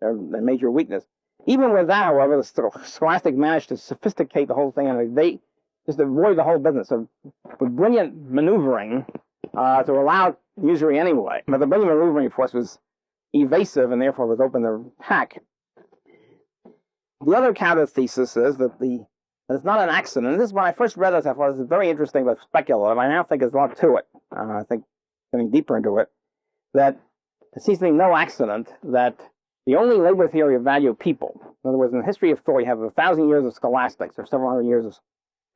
their major weakness. Even with that, however, the scholastic managed to sophisticate the whole thing, and they just avoid the whole business with brilliant maneuvering to allow usury anyway. But the brilliant maneuvering, of course, was evasive and therefore was open to attack. The other counter thesis is that it's not an accident. And this is when I first read this, I thought this is very interesting but speculative. I now think there's a lot to it. I think getting deeper into it, that it seems to be no accident that the only labor theory of value people, in other words, in the history of thought, you have 1,000 years of scholastics or several hundred years of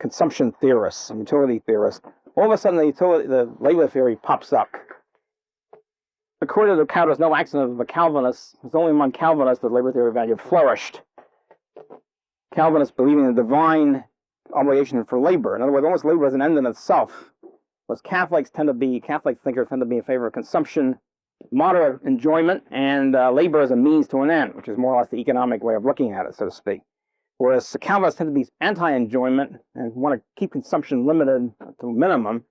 consumption theorists and utility theorists. All of a sudden, the labor theory pops up. According to Count, there's no accident of the Calvinists. It's only among Calvinists that labor theory of value flourished. Calvinists believing in the divine obligation for labor. In other words, almost labor as an end in itself. Whereas Catholic thinkers tend to be in favor of consumption, moderate enjoyment, and labor as a means to an end, which is more or less the economic way of looking at it, so to speak. Whereas the Calvinists tend to be anti-enjoyment and want to keep consumption limited to a minimum,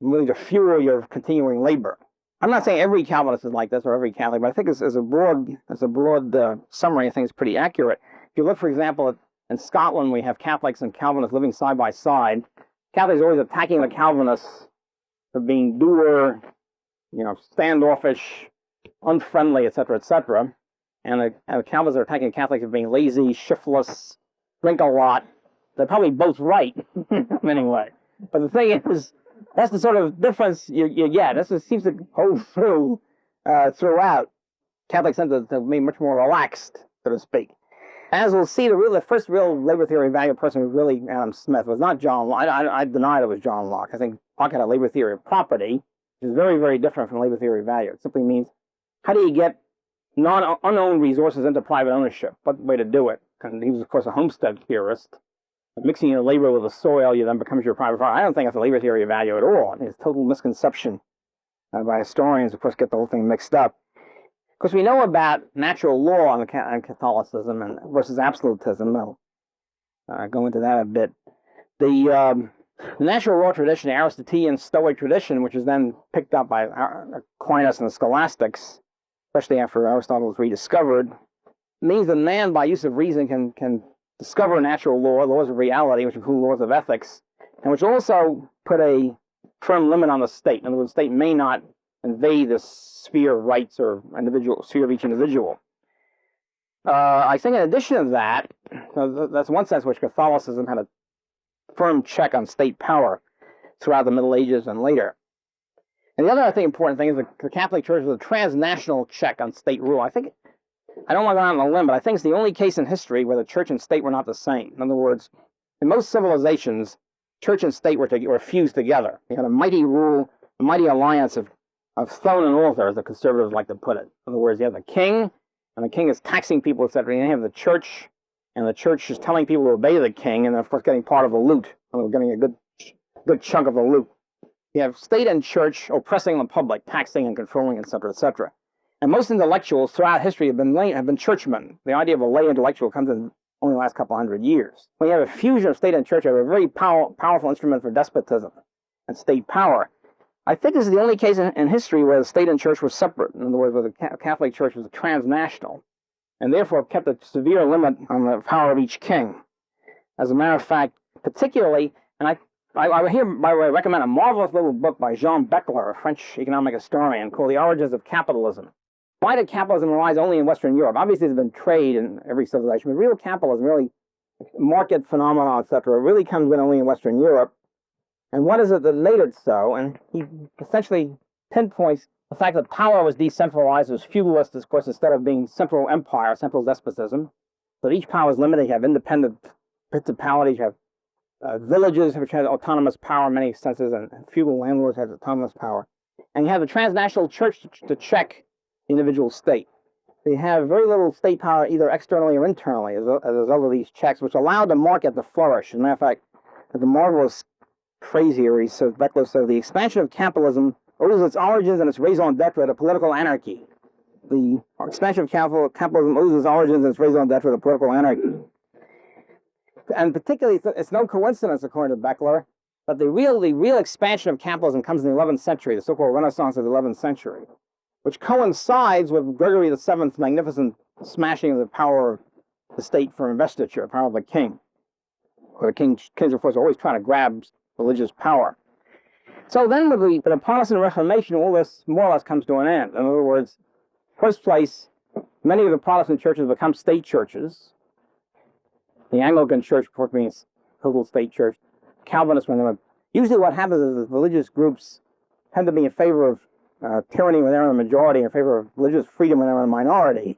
and really to fuel your continuing labor. I'm not saying every Calvinist is like this or every Catholic, but I think as a broad summary, I think it's pretty accurate. If you look, for example, in Scotland, we have Catholics and Calvinists living side by side. Catholics are always attacking the Calvinists for being dour, standoffish, unfriendly, etc., etc. And the Calvinists are attacking Catholics for being lazy, shiftless, drink a lot. They're probably both right, anyway. But the thing is, that's the sort of difference you get. This seems to hold through throughout. Catholics tend to be much more relaxed, so to speak. As we'll see, the first real labor theory value person was really Adam Smith. It was not John Locke. I denied it was John Locke. I think Locke had a labor theory of property, which is very, very different from labor theory of value. It simply means, how do you get unowned resources into private ownership? What way to do it? And he was, of course, a homestead theorist. Mixing your labor with the soil, you then becomes your private property. I don't think it's a labor theory of value at all. It's a total misconception by historians, of course, get the whole thing mixed up. Because we know about natural law in Catholicism versus absolutism. I'll go into that a bit. The natural law tradition, the Aristotelian Stoic tradition, which is then picked up by Aquinas and the Scholastics, especially after Aristotle was rediscovered, means that man, by use of reason, can discover natural laws of reality, which include laws of ethics, and which also put a firm limit on the state. In other words, the state may not invade the sphere of rights or sphere of each individual. I think in addition to that, that's one sense in which Catholicism had a firm check on state power throughout the Middle Ages and later. And the other, I think, important thing is the Catholic Church was a transnational check on state rule. I don't want to go out on a limb, but I think it's the only case in history where the church and state were not the same. In other words, in most civilizations, church and state were fused together. You had a mighty rule, a mighty alliance of stone and altar, as the conservatives like to put it. In other words, you have the king, and the king is taxing people, etc. And you have the church, and the church is telling people to obey the king, and of course getting part of the loot. And getting a good chunk of the loot. You have state and church oppressing the public, taxing and controlling, etc., etc. And most intellectuals throughout history have been churchmen. The idea of a lay intellectual comes in only the last couple hundred years. We have a fusion of state and church. We have a very powerful instrument for despotism and state power. I think this is the only case in history where the state and church were separate. In other words, where the Catholic Church was transnational, and therefore kept a severe limit on the power of each king. As a matter of fact, particularly, and I here, by the way, recommend a marvelous little book by Jean Beckler, a French economic historian, called The Origins of Capitalism. Why did capitalism arise only in Western Europe? Obviously, there's been trade in every civilization, but real capitalism, really market phenomena, etc., really comes in only in Western Europe. And what is it that made it so? And he essentially pinpoints the fact that power was decentralized, was feudalist, of course, instead of being central empire, central despotism. So each power is limited. You have independent principalities, you have villages which have autonomous power in many senses, and feudal landlords have autonomous power. And you have a transnational church to check the individual state. So you have very little state power either externally or internally as a result of these checks, which allowed the market to flourish. As a matter of fact, the marvelous phrase here, Beckler says, the expansion of capitalism owes its origins and its raison d'etre to political anarchy. The expansion of capitalism owes its origins and its raison d'etre to political anarchy. And particularly, it's no coincidence, according to Beckler, that the real expansion of capitalism comes in the 11th century, the so-called Renaissance of the 11th century, which coincides with Gregory VII's magnificent smashing of the power of the state for investiture, power of the king. Where the kings, of course, are always trying to grab religious power. So then with the Protestant Reformation, all this more or less comes to an end. In other words, first place, many of the Protestant churches become state churches. The Anglican Church, of course, being a total state church. Calvinists, usually what happens is that religious groups tend to be in favor of tyranny when they're in a majority, in favor of religious freedom when they're in a minority.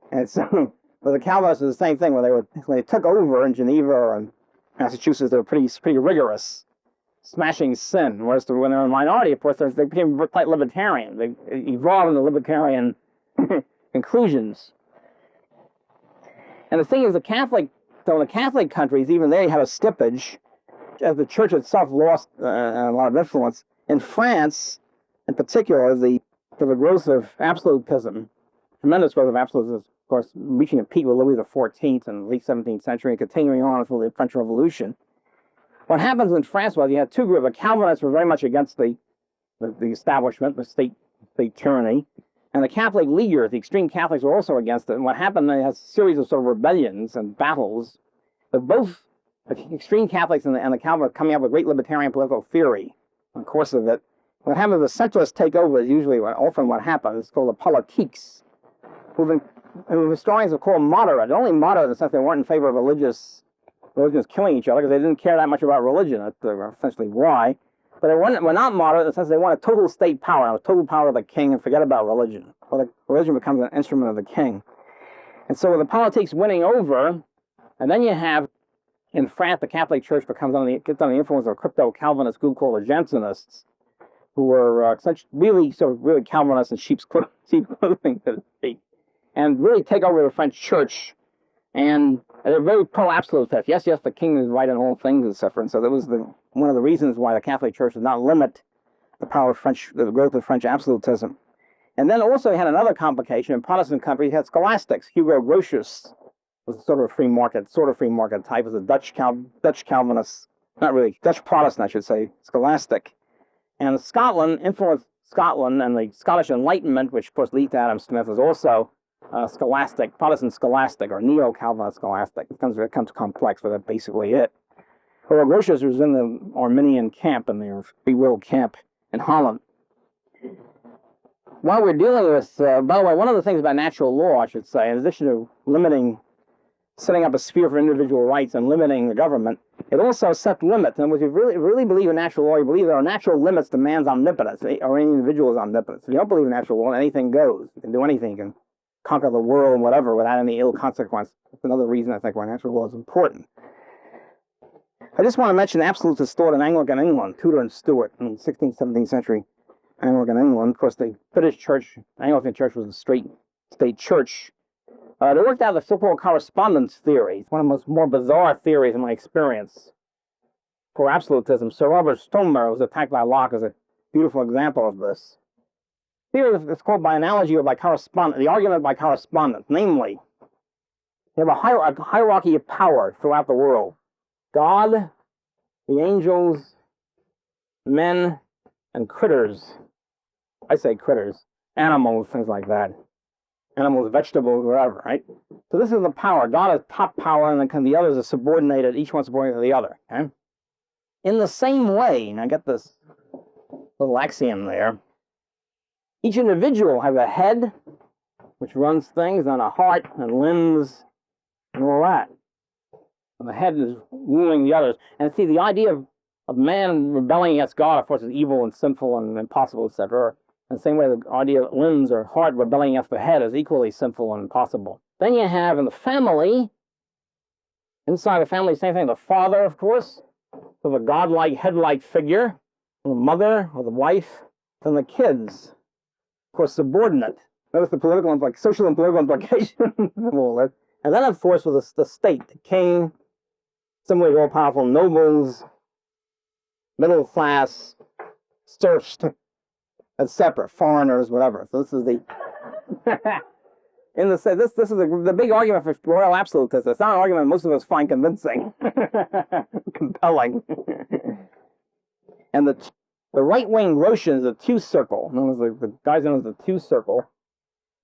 And so, but the Calvinists is the same thing. When they took over in Geneva and Massachusetts, they were pretty rigorous, smashing sin. Whereas when they're in a minority, of course, they became quite libertarian. They evolved into libertarian conclusions. And the thing is, the Catholic countries, even there, you have a stippage, as the church itself lost a lot of influence. In France, in particular, the growth of absolutism, tremendous growth of absolutism, of course, reaching a peak with Louis XIV in the late 17th century and continuing on until the French Revolution. What happens in France was you had two groups. The Calvinists were very much against the establishment, the state tyranny, and the Catholic leaders, the extreme Catholics, were also against it. And what happened, they had a series of sort of rebellions and battles, but both the extreme Catholics and the Calvinists coming up with great libertarian political theory in the course of it. What happens is the centralists take over is usually often what happens. It's called the politiques, who historians have called moderate. They're only moderate in the sense they weren't in favor of religions killing each other because they didn't care that much about religion. That's essentially why. But they were not moderate in the sense they want a total state power, a total power of the king, and forget about religion. Well, the religion becomes an instrument of the king. And so with the politics winning over, and then you have, in France, the Catholic Church gets under the influence of a crypto-Calvinist group called the Jansenists, who were really Calvinists and sheep's clothing, so to speak, and really take over the French church. And they're very pro-absolutist. Yes, the king is right in all things, etc. And so that was one of the reasons why the Catholic Church did not limit the growth of French absolutism. And then also you had another complication. In Protestant countries, you had scholastics. Hugo Grotius was sort of a free market type, was a Dutch Calvinist, not really, Dutch Protestant, I should say, scholastic. And Scotland influenced Scotland, and the Scottish Enlightenment, which of course leads to Adam Smith, is also scholastic, Protestant scholastic, or neo-Calvinist scholastic. It becomes complex, but that's basically it. Grotius was in the Arminian camp, in the free will camp in Holland. While we're dealing with, by the way, one of the things about natural law, I should say, in addition to setting up a sphere for individual rights and limiting the government, it also sets limits. And if you really believe in natural law, you believe there are natural limits to man's omnipotence, or any individual's omnipotence. If you don't believe in natural law, anything goes. You can do anything. You can conquer the world and whatever without any ill consequence. That's another reason I think why natural law is important. I just want to mention absolutists thought in Anglican England, Tudor and Stuart, in the 16th, 17th century Anglican England. Of course, the British church, Anglican church, was a straight state church. They worked out the so-called correspondence theory. It's one of the more bizarre theories in my experience for absolutism. Sir Robert Stonemer was attacked by Locke as a beautiful example of this. Here it's called by analogy or by correspondence, the argument by correspondence. Namely, You have a hierarchy of power throughout the world. God, the angels, men, and critters. I say critters. Animals, things like that. Animals, vegetables, whatever, right? So this is the power. God is top power, and then the others are subordinated, each one subordinated to the other. Okay? In the same way, and I got this little axiom there, each individual has a head, which runs things, and a heart, and limbs, and all that. And the head is ruling the others. And see, the idea of man rebelling against God, of course, is evil and sinful and impossible, etc. And the same way the idea of limbs or heart rebelling against the head is equally sinful and impossible. Then you have in the family, inside the family, same thing, the father, of course, with a godlike, head-like figure, the mother or the wife, then the kids, of course, subordinate. Notice the political, like social and political implications of all that. And then, of course, with the state, the king, similarly all-powerful nobles, middle class, serfs, etc., foreigners, whatever. So this is the this is the big argument for royal absolutism. It's not an argument most of us find convincing, compelling. And the right-wing Rotians, the two circle, known as the guys known as the two circle,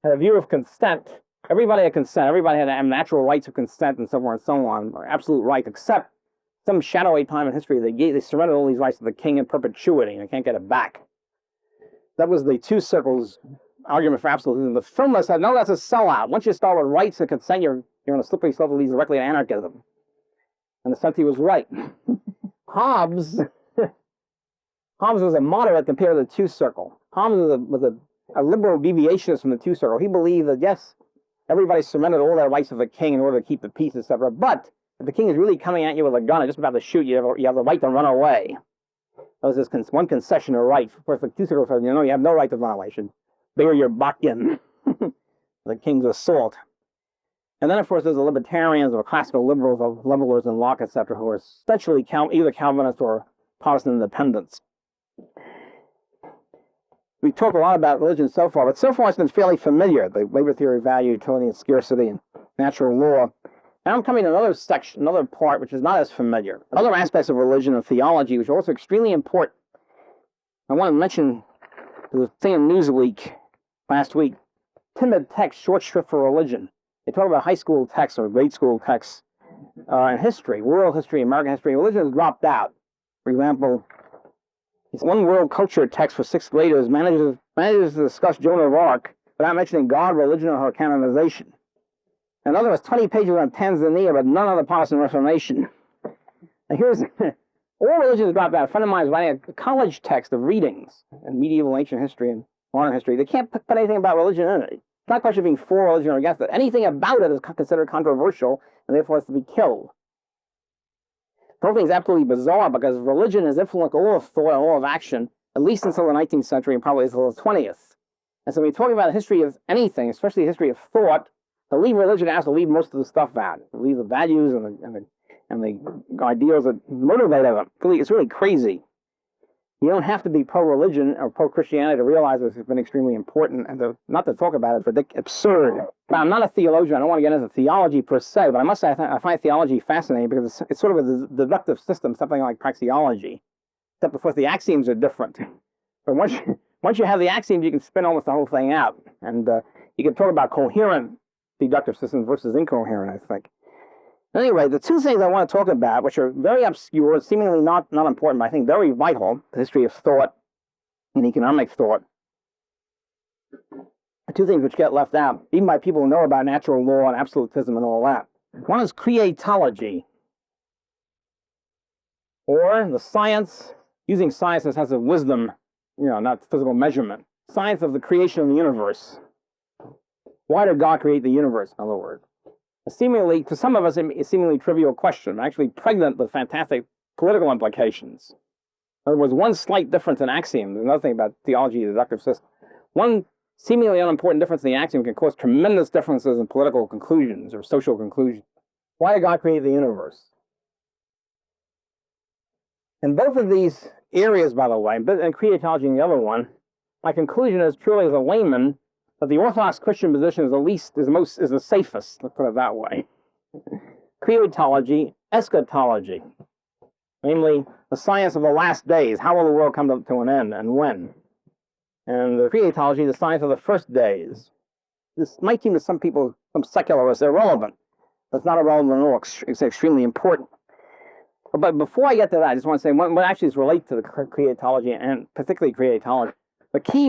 had a view of consent. Everybody had consent. Everybody had natural rights of consent and so forth and so on, or absolute right, except some shadowy time in history they surrendered all these rights to the king in perpetuity, and they can't get it back. That was the two circles argument for absolutism. The formalists said, no, that's a sellout. Once you start with rights and consent, you're going to slip yourself to lead directly to anarchism. And the Senti was right. Hobbes was a moderate compared to the two circle. Hobbes was a liberal deviationist from the two circle. He believed that, yes, everybody surrendered all their rights to the king in order to keep the peace, etc. But if the king is really coming at you with a gun and just about to shoot you, you have the right to run away. That was this one concession of right. Of course, the two circle said, you have no right to violation. Bear your buck-in. The king's assault. And then, of course, there's the libertarians or classical liberals, of levelers and Locke, etc., who are essentially either Calvinists or Protestant independents. We talk a lot about religion so far, but so far it's been fairly familiar. The labor theory of value, utility and scarcity, and natural law. Now I'm coming to another section, another part, which is not as familiar. Other aspects of religion and theology, which are also extremely important. I want to mention the thing in Newsweek last week, timid text, short shrift for religion. They talk about high school texts or grade school texts in history, world history, American history. Religion has dropped out. For example, one world culture text for sixth graders manages to discuss Joan of Arc without mentioning God, religion, or her canonization. Another was 20 pages on Tanzania, but none of the Protestant Reformation. And here's all religions dropped out. A friend of mine is writing a college text of readings in medieval ancient history and modern history. They can't put anything about religion in it. It's not a question of being for religion or against it. Anything about it is considered controversial, and therefore has to be killed. The whole thing is absolutely bizarre because religion has influenced all of thought and all of action, at least until the 19th century and probably until the 20th. And so when you're talking about the history of anything, especially the history of thought, to leave religion has to leave most of the stuff out. To leave the values and the ideals that motivate them. It's really crazy. You don't have to be pro-religion or pro-Christianity to realize this has been extremely important, and not to talk about it is absurd. Now, I'm not a theologian. I don't want to get into theology per se, but I must say I find theology fascinating because it's sort of a deductive system, something like praxeology, except of course the axioms are different. But once you have the axioms, you can spin almost the whole thing out, and you can talk about coherent deductive systems versus incoherent, I think. Anyway, the two things I want to talk about, which are very obscure, seemingly not important, but I think very vital, the history of thought and economic thought, are two things which get left out, even by people who know about natural law and absolutism and all that. One is creatology, or the science, using science as a sense of wisdom, not physical measurement. Science of the creation of the universe. Why did God create the universe, in other words? Seemingly, to some of us, a seemingly trivial question, actually pregnant with fantastic political implications. In other words, one slight difference in axiom, there's another thing about theology, the deductive system. One seemingly unimportant difference in the axiom can cause tremendous differences in political conclusions or social conclusions. Why did God create the universe? In both of these areas, by the way, and creatology and the other one, my conclusion is purely as a layman that the Orthodox Christian position is the safest, let's put it that way. creatology, eschatology, namely the science of the last days. How will the world come to an end and when? And the creatology, the science of the first days. This might seem to some people, some secularists, irrelevant. But it's not irrelevant at all. It's extremely important. But before I get to that, I just want to say what actually relates to the creatology, and particularly creatology.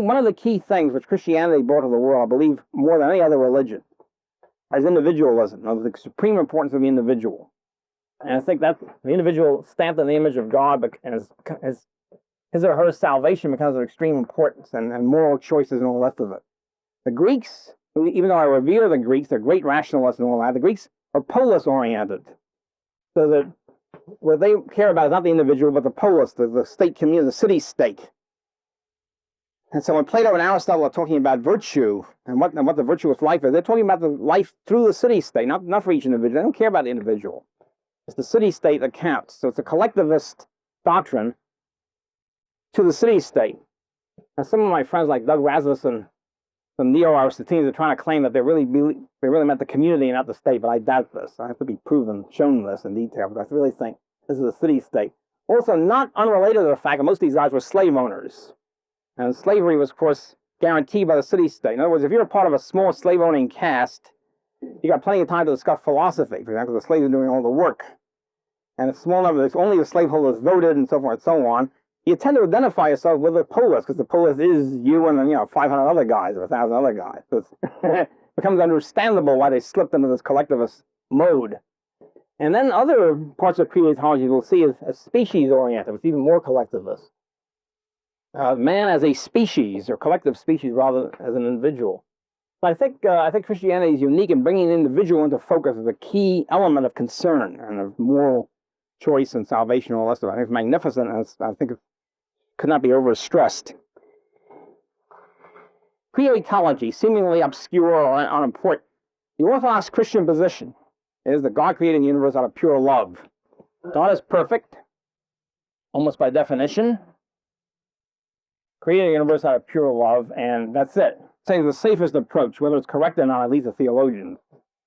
One of the key things which Christianity brought to the world, I believe, more than any other religion, is individualism, of the supreme importance of the individual. And I think that the individual stamped in the image of God as his or her salvation becomes of extreme importance, and moral choices and all the rest of it. The Greeks, even though I revere the Greeks, they're great rationalists and all that, the Greeks are polis-oriented. So that what they care about is not the individual, but the polis, the state community, the city-state. And so when Plato and Aristotle are talking about virtue and what the virtuous life is, they're talking about the life through the city-state, not for each individual. They don't care about the individual. It's the city-state that counts. So it's a collectivist doctrine to the city-state. And some of my friends like Doug Rasmussen, some neo-Aristotelians, are trying to claim that they really meant the community and not the state, but I doubt this. I have to be shown this in detail, but I really think this is a city-state. Also, not unrelated to the fact that most of these guys were slave owners. And slavery was, of course, guaranteed by the city-state. In other words, if you're a part of a small slave-owning caste, you got plenty of time to discuss philosophy. For example, the slaves are doing all the work. And a small number, only the slaveholders voted and so forth and so on. You tend to identify yourself with the polis, because the polis is you and 500 other guys or 1,000 other guys. So it becomes understandable why they slipped into this collectivist mode. And then other parts of creatology we'll see as species-oriented, it's even more collectivist. Man as a species, or collective species rather as an individual. But I think Christianity is unique in bringing the individual into focus as a key element of concern and of moral choice and salvation and all that stuff. I think it's magnificent, and I think it could not be overstressed. Creatology, seemingly obscure or unimportant. The Orthodox Christian position is that God created the universe out of pure love. God is perfect, almost by definition. Created the universe out of pure love, and that's it. Say the safest approach, whether it's correct or not, at least a theologian.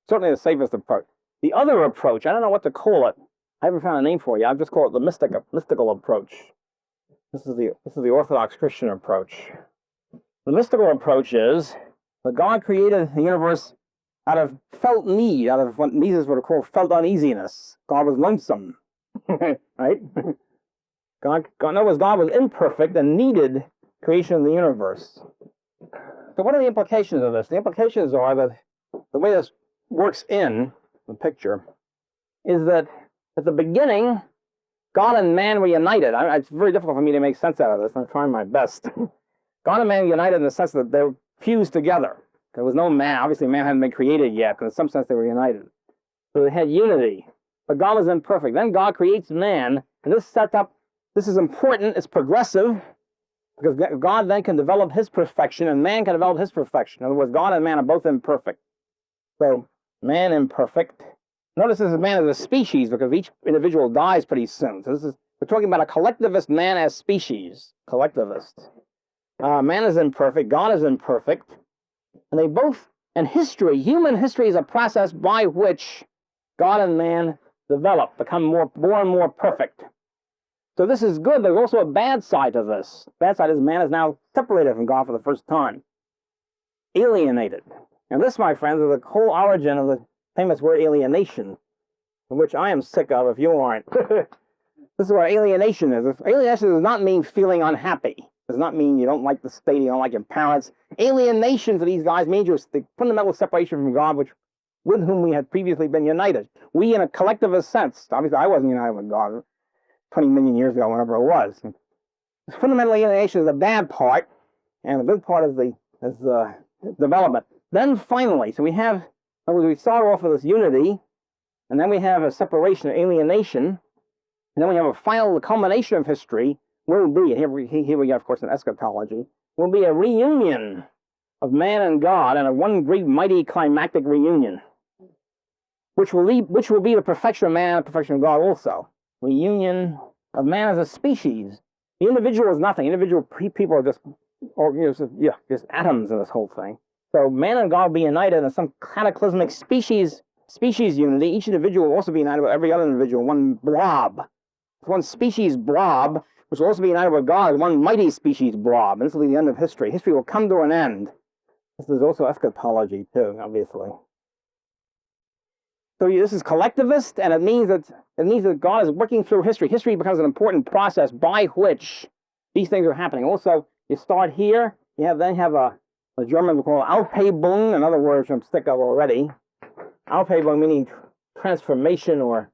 Certainly the safest approach. The other approach, I don't know what to call it. I haven't found a name for you. I'll just call it the mystical approach. This is the Orthodox Christian approach. The mystical approach is that God created the universe out of felt need, out of what Mises would have called felt uneasiness. God was lonesome, right? God was imperfect and needed creation of the universe. So what are the implications of this? The implications are that the way this works in the picture is that at the beginning, God and man were united. It's very difficult for me to make sense out of this. I'm trying my best. God and man were united in the sense that they were fused together. There was no man. Obviously, man hadn't been created yet, but in some sense they were united. So they had unity. But God was imperfect. Then God creates man, and this is important, it's progressive, because God then can develop his perfection, and man can develop his perfection. In other words, God and man are both imperfect. So, man imperfect. Notice this is man as a species, because each individual dies pretty soon. So we're talking about a collectivist man as species. Collectivist. Man is imperfect, God is imperfect, and they both, and human history is a process by which God and man develop, become more and more perfect. So this is good. There's also a bad side to this. The bad side is man is now separated from God for the first time. Alienated. And this, my friends, is the whole origin of the famous word alienation, which I am sick of if you aren't. This is what alienation is. Alienation does not mean feeling unhappy. It does not mean you don't like the state, you don't like your parents. Alienation for these guys means the fundamental separation from God, with whom we had previously been united. We, in a collectivist sense, obviously I wasn't united with God 20 million years ago, whenever it was. Fundamental alienation is the bad part, and the good part is the development. Then finally, so we start off with this unity, and then we have a separation, alienation, and then we have the culmination of history will be, and here we go, of course, in eschatology, will be a reunion of man and God, and a one great mighty climactic reunion, which will be the perfection of man and the perfection of God also. Reunion of man as a species. The individual is nothing. Individual people are just atoms in this whole thing. So man and God will be united in some cataclysmic species species unity, each individual will also be united with every other individual, one blob. One species blob, which will also be united with God, one mighty species blob. And this will be the end of history. History will come to an end. This is also eschatology, too, obviously. So this is collectivist, and it means that God is working through history. History becomes an important process by which these things are happening. Also, you start here, then have a German we call Aufhebung, another word which I'm sick of already. Aufhebung meaning transformation or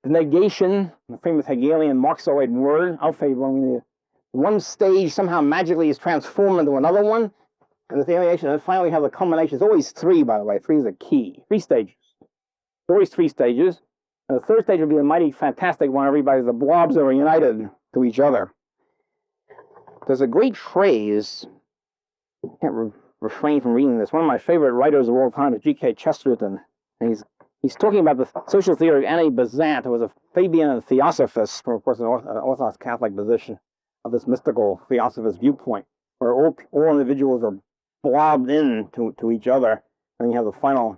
negation, the famous Hegelian Marxoid word. Aufhebung meaning one stage somehow magically is transformed into another one, and the alienation, and then finally we have the culmination. It's always three, by the way. Three is a key. 3 stages. Always 3 stages. And the third stage will be the mighty, fantastic one. The blobs that are united to each other. There's a great phrase, I can't refrain from reading this. One of my favorite writers of all time is G.K. Chesterton. And he's talking about the social theory of Annie Besant, who was a Fabian and theosophist, from, of course, an Orthodox Catholic position of this mystical theosophist viewpoint, where all individuals are blobbed in to each other, and you have the final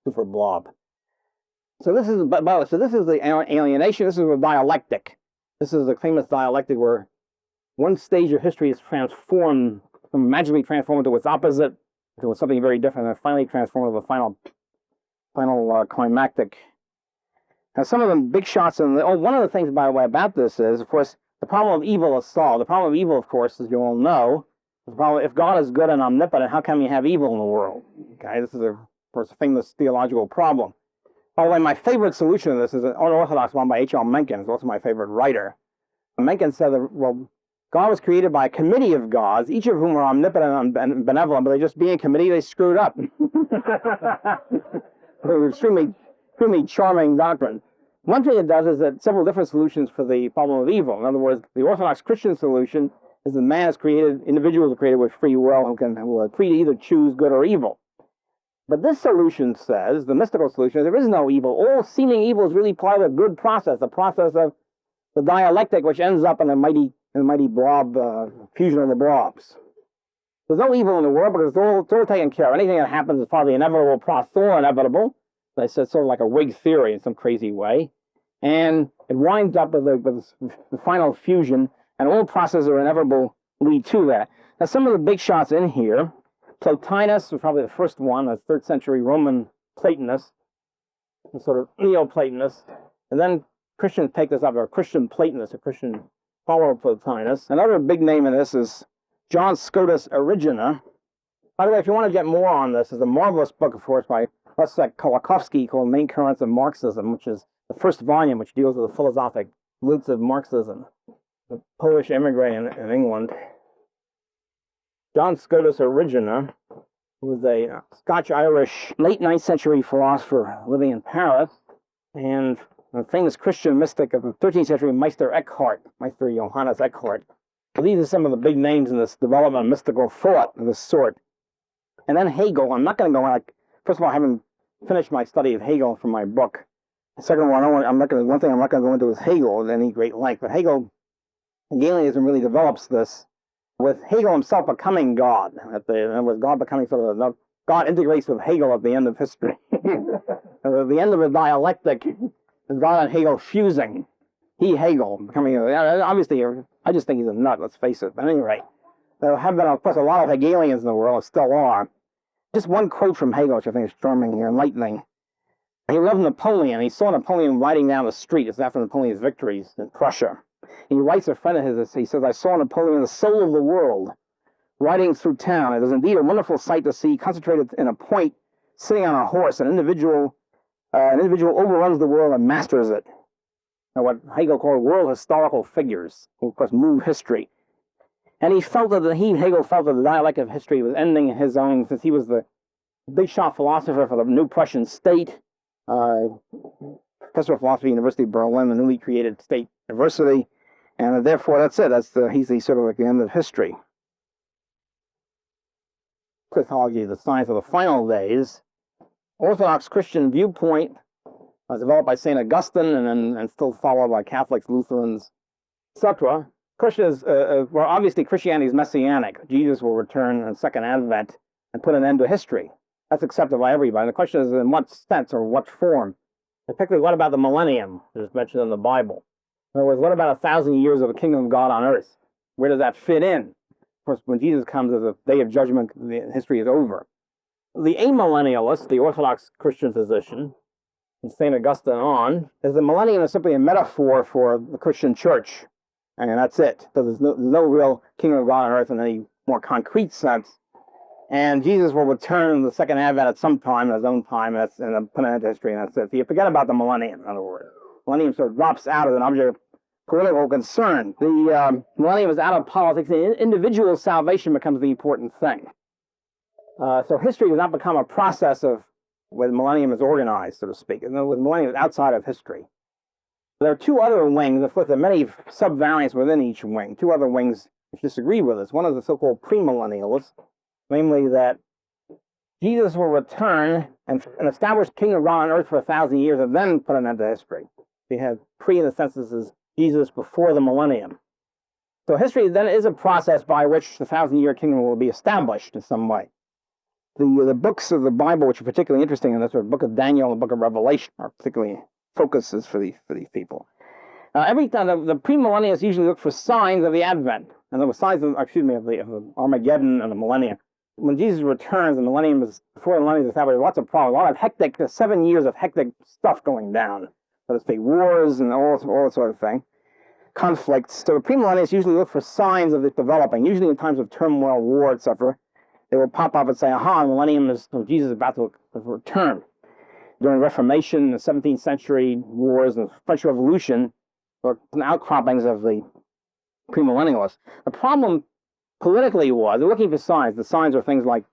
super blob. So this is the alienation. This is the dialectic. This is the famous dialectic where one stage of history is transformed, magically transformed into its opposite, into something very different, and finally transformed into the final climactic. Now, some of the big shots in one of the things, by the way, about this is, of course, the problem of evil is solved. The problem of evil, of course, as you all know, is the problem, if God is good and omnipotent, how come you have evil in the world? Okay, this is, of course, a famous theological problem. By the way, my favorite solution to this is an unorthodox one by H.L. Mencken, who's also my favorite writer. Mencken said that, well, God was created by a committee of gods, each of whom are omnipotent and benevolent, but they just being a committee, they screwed up. It was extremely charming doctrine. One thing it does is that several different solutions for the problem of evil. In other words, the Orthodox Christian solution is that man is created, individuals are created with free will who are free to either choose good or evil. But this solution says, the mystical solution, there is no evil. All seeming evil is really part of the good process, the process of the dialectic, which ends up in a mighty blob, fusion of the blobs. There's no evil in the world, but it's all taken care of. Anything that happens is part of the inevitable process, all inevitable. They said sort of like a Whig theory in some crazy way. And it winds up with the final fusion, and all processes are inevitable lead to that. Now, some of the big shots in here, Plotinus was probably the first one, a 3rd century Roman Platonist, a sort of Neo-Platonist. And then Christians take this up, or Christian Platonist, a Christian follower of Plotinus. Another big name in this is John Scotus Erigena. By the way, if you want to get more on this, there's a marvelous book, of course, by Leszek Kolakowski called Main Currents of Marxism, which is the first volume which deals with the philosophic roots of Marxism. The Polish immigrant in England. John Scotus Erigena was a Scotch-Irish late 9th century philosopher living in Paris, and a famous Christian mystic of the 13th century, Meister Johannes Eckhart. So these are some of the big names in this development of mystical thought of this sort. And then Hegel. I'm not going to go first of all, I haven't finished my study of Hegel from my book. The second one, one thing I'm not going to go into is Hegel at any great length. But Hegelianism really develops this with Hegel himself becoming God. With God becoming sort of God integrates with Hegel at the end of history. At the end of the dialectic, God and Hegel fusing. Hegel, becoming, obviously, I just think he's a nut, let's face it. But at any rate, there have been, of course, a lot of Hegelians in the world, still are. Just one quote from Hegel, which I think is charming and enlightening. He loved Napoleon. He saw Napoleon riding down the street. It's after Napoleon's victories in Prussia. He writes a friend of his, he says, I saw Napoleon, the soul of the world, riding through town. It is indeed a wonderful sight to see, concentrated in a point, sitting on a horse. An individual overruns the world and masters it. Now, what Hegel called world historical figures, who, of course, move history. And Hegel felt that the dialectic of history was ending his own, since he was the big shot philosopher for the new Prussian state, professor of philosophy, University of Berlin, the newly created state university, and therefore that's it. He's sort of like the end of history. Eschatology, the science of the final days, Orthodox Christian viewpoint, developed by St. Augustine and still followed by Catholics, Lutherans, etc. Obviously Christianity is messianic. Jesus will return in Second Advent and put an end to history. That's accepted by everybody. The question is in what sense or what form? Particularly, what about the millennium that is mentioned in the Bible? In other words, what about 1,000 years of the kingdom of God on earth? Where does that fit in? Of course, when Jesus comes as a day of judgment, the history is over. The amillennialist, the Orthodox Christian position, and St. Augustine on, is the millennium is simply a metaphor for the Christian church. And that's it. So there's no real kingdom of God on earth in any more concrete sense. And Jesus will return in the second advent at some time, in his own time, and that's in put an end to history, and that's it. So you forget about the millennium, in other words. Millennium sort of drops out as an object of political concern. The millennium is out of politics, and individual salvation becomes the important thing. So history does not become a process of where the millennium is organized, so to speak. The millennium is outside of history. There are two other wings. Of course, there are many sub-variants within each wing. Two other wings which disagree with us. One is the so-called pre-millennialists, namely that Jesus will return and establish kingdom of God on earth for 1,000 years and then put an end to history. We have pre in the sense this is Jesus before the millennium. So history then is a process by which the 1,000-year kingdom will be established in some way. The books of the Bible, which are particularly interesting in this, are the book of Daniel and the book of Revelation, are particularly focuses for these people. Every time the premillennialists usually look for signs of the Advent, and there were signs of the Armageddon and the millennium. When Jesus returns, the millennium is before the millennium is established. There's lots of problems, a lot of hectic. There's 7 years of hectic stuff going down. So to speak, wars and all that sort of thing, conflicts. So the premillennialists usually look for signs of it developing. Usually in times of turmoil, war, etc., they will pop up and say, "Aha, the millennium is Jesus is about to return." During Reformation, the 17th century wars, and the French Revolution, were outcroppings of the premillennialists. The problem politically was they're looking for signs. The signs are things like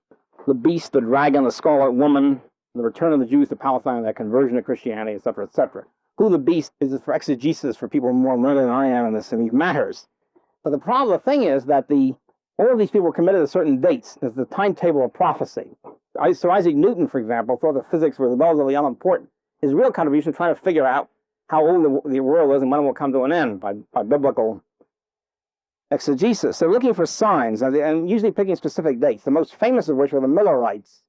the beast, the dragon, the scarlet woman, the return of the Jews to Palestine, their conversion to Christianity, etc., etc. Who the beast is for exegesis for people more learned than I am in this, and these matters. But the thing is that all of these people were committed to certain dates. There's the timetable of prophecy. So Isaac Newton, for example, thought that physics was relatively unimportant. His real contribution was trying to figure out how old the world is and when it will come to an end by biblical exegesis. So looking for signs, and usually picking specific dates, the most famous of which were the Millerites,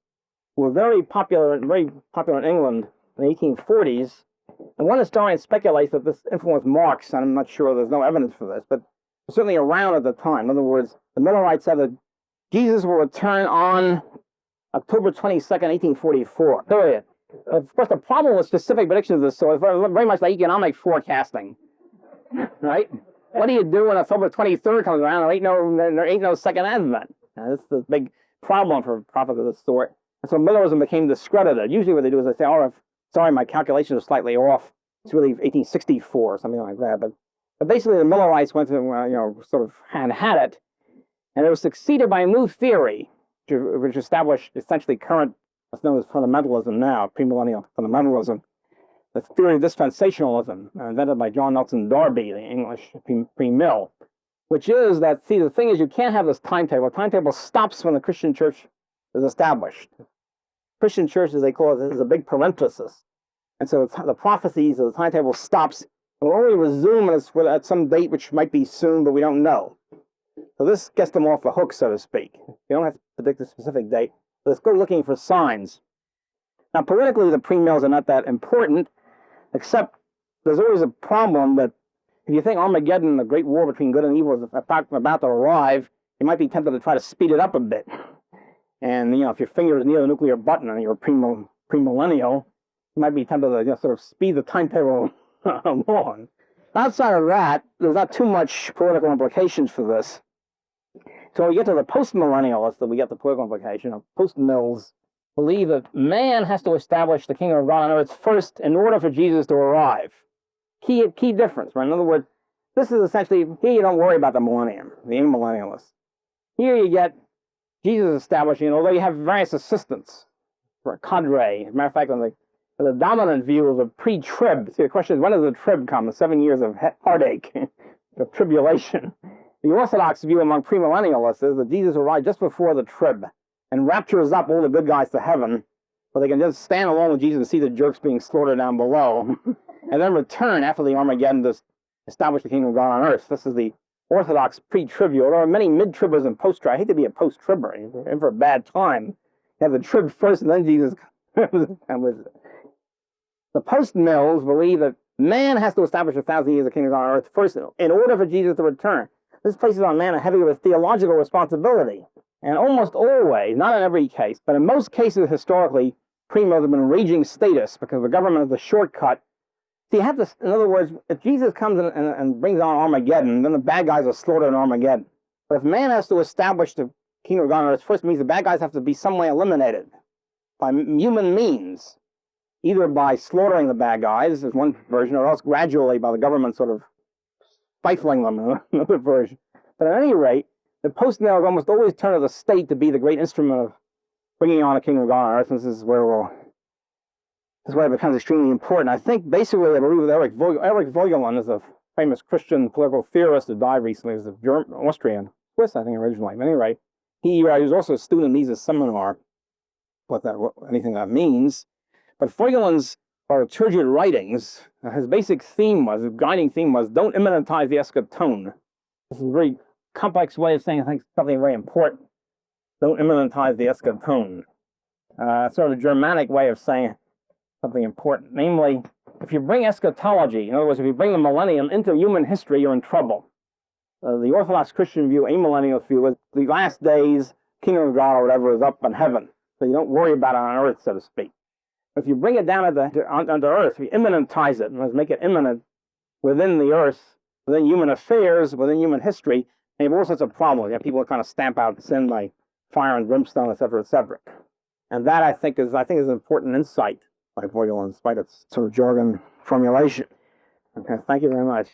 who were very popular in England in the 1840s. And one historian speculates that this influenced Marx, and I'm not sure, there's no evidence for this, but certainly around at the time. In other words, the Millerites said that Jesus will return on October 22nd, 1844. Period. Of course, the problem with specific predictions of this sort is very much like economic forecasting, right? What do you do when October 23rd comes around? There ain't no second advent. Now, that's the big problem for prophets of this sort. And so Millerism became discredited. Usually what they do is they say, "Oh, sorry, my calculations are slightly off. It's really 1864 or something like that." But basically the Millerites went to, sort of had it. And it was succeeded by a new theory, which established essentially current, what's known as fundamentalism now, premillennial fundamentalism, the theory of dispensationalism, invented by John Nelson Darby, the English pre-mill, which is that, the thing is, you can't have this timetable. Timetable stops when the Christian church is established. Christian church, as they call it, is a big parenthesis. And so the prophecies of the timetable stops. It will only resume at some date, which might be soon, but we don't know. So this gets them off the hook, so to speak. You don't have to predict a specific date. Let's go looking for signs. Now, politically, the pre-mills are not that important, except there's always a problem that if you think Armageddon, the great war between good and evil, is about to arrive, you might be tempted to try to speed it up a bit. And, if your finger is near the nuclear button and you're a premillennial, you might be tempted to sort of speed the timetable along. Outside of that, there's not too much political implications for this. So when we get to the post-millennialists, that we get the political implication of post-mills, believe that man has to establish the kingdom of God on earth first in order for Jesus to arrive. Key difference, right? In other words, this is essentially, here you don't worry about the millennium, the amillennialists. Here you get Jesus establishing, although you have various assistants for a cadre. As a matter of fact, the dominant view of the pre-trib, the question is, when does the trib come? The 7 years of heartache, the tribulation. The orthodox view among premillennialists is that Jesus arrived just before the trib and raptures up all the good guys to heaven so they can just stand alone with Jesus and see the jerks being slaughtered down below and then return after the Armageddon to establish the kingdom of God on earth. This is the orthodox pre-trib view. There are many mid-tribbers and post-trib. I hate to be a post-tribber. You're in for a bad time. have the trib first, and then Jesus comes with it. The post-mills believe that man has to establish 1,000 years of kingdom on earth first in order for Jesus to return. This places on man a heavy theological responsibility. And almost always, not in every case, but in most cases historically, pre-mills have been raging status because the government is a shortcut. So you have to, in other words, if Jesus comes and brings on Armageddon, then the bad guys are slaughtered in Armageddon. But if man has to establish the kingdom of God on earth first, it means the bad guys have to be some way eliminated by human means, either by slaughtering the bad guys, as one version, or else gradually by the government sort of stifling them, another version. But at any rate, the post-mills almost always turn to the state to be the great instrument of bringing on a kingdom of God on earth. And this is where it becomes extremely important. I think basically I believe with Erich Vogelin is a famous Christian political theorist who died recently. He was a Austrian, Swiss, I think, originally. But anyway, he was also a student in Mises' seminar, anything that means. But Vogelin's turgid writings, his basic guiding theme was, don't immanentize the eschaton. This is a very complex way of saying, I think, something very important. Don't immanentize the eschaton. Sort of a Germanic way of saying something important. Namely, if you bring eschatology, in other words, if you bring the millennium into human history, you're in trouble. The Orthodox Christian view, amillennial view, is the last days, kingdom of God or whatever is up in heaven. So you don't worry about it on earth, so to speak. If you bring it down onto earth, if you immanentize it, and let's make it immanent within the earth, within human affairs, within human history, and you have all sorts of problems. You have people that kind of stamp out sin by fire and brimstone, etc., etc. And that, I think, is an important insight by Vogelin, in spite of its sort of jargon formulation. Okay, thank you very much.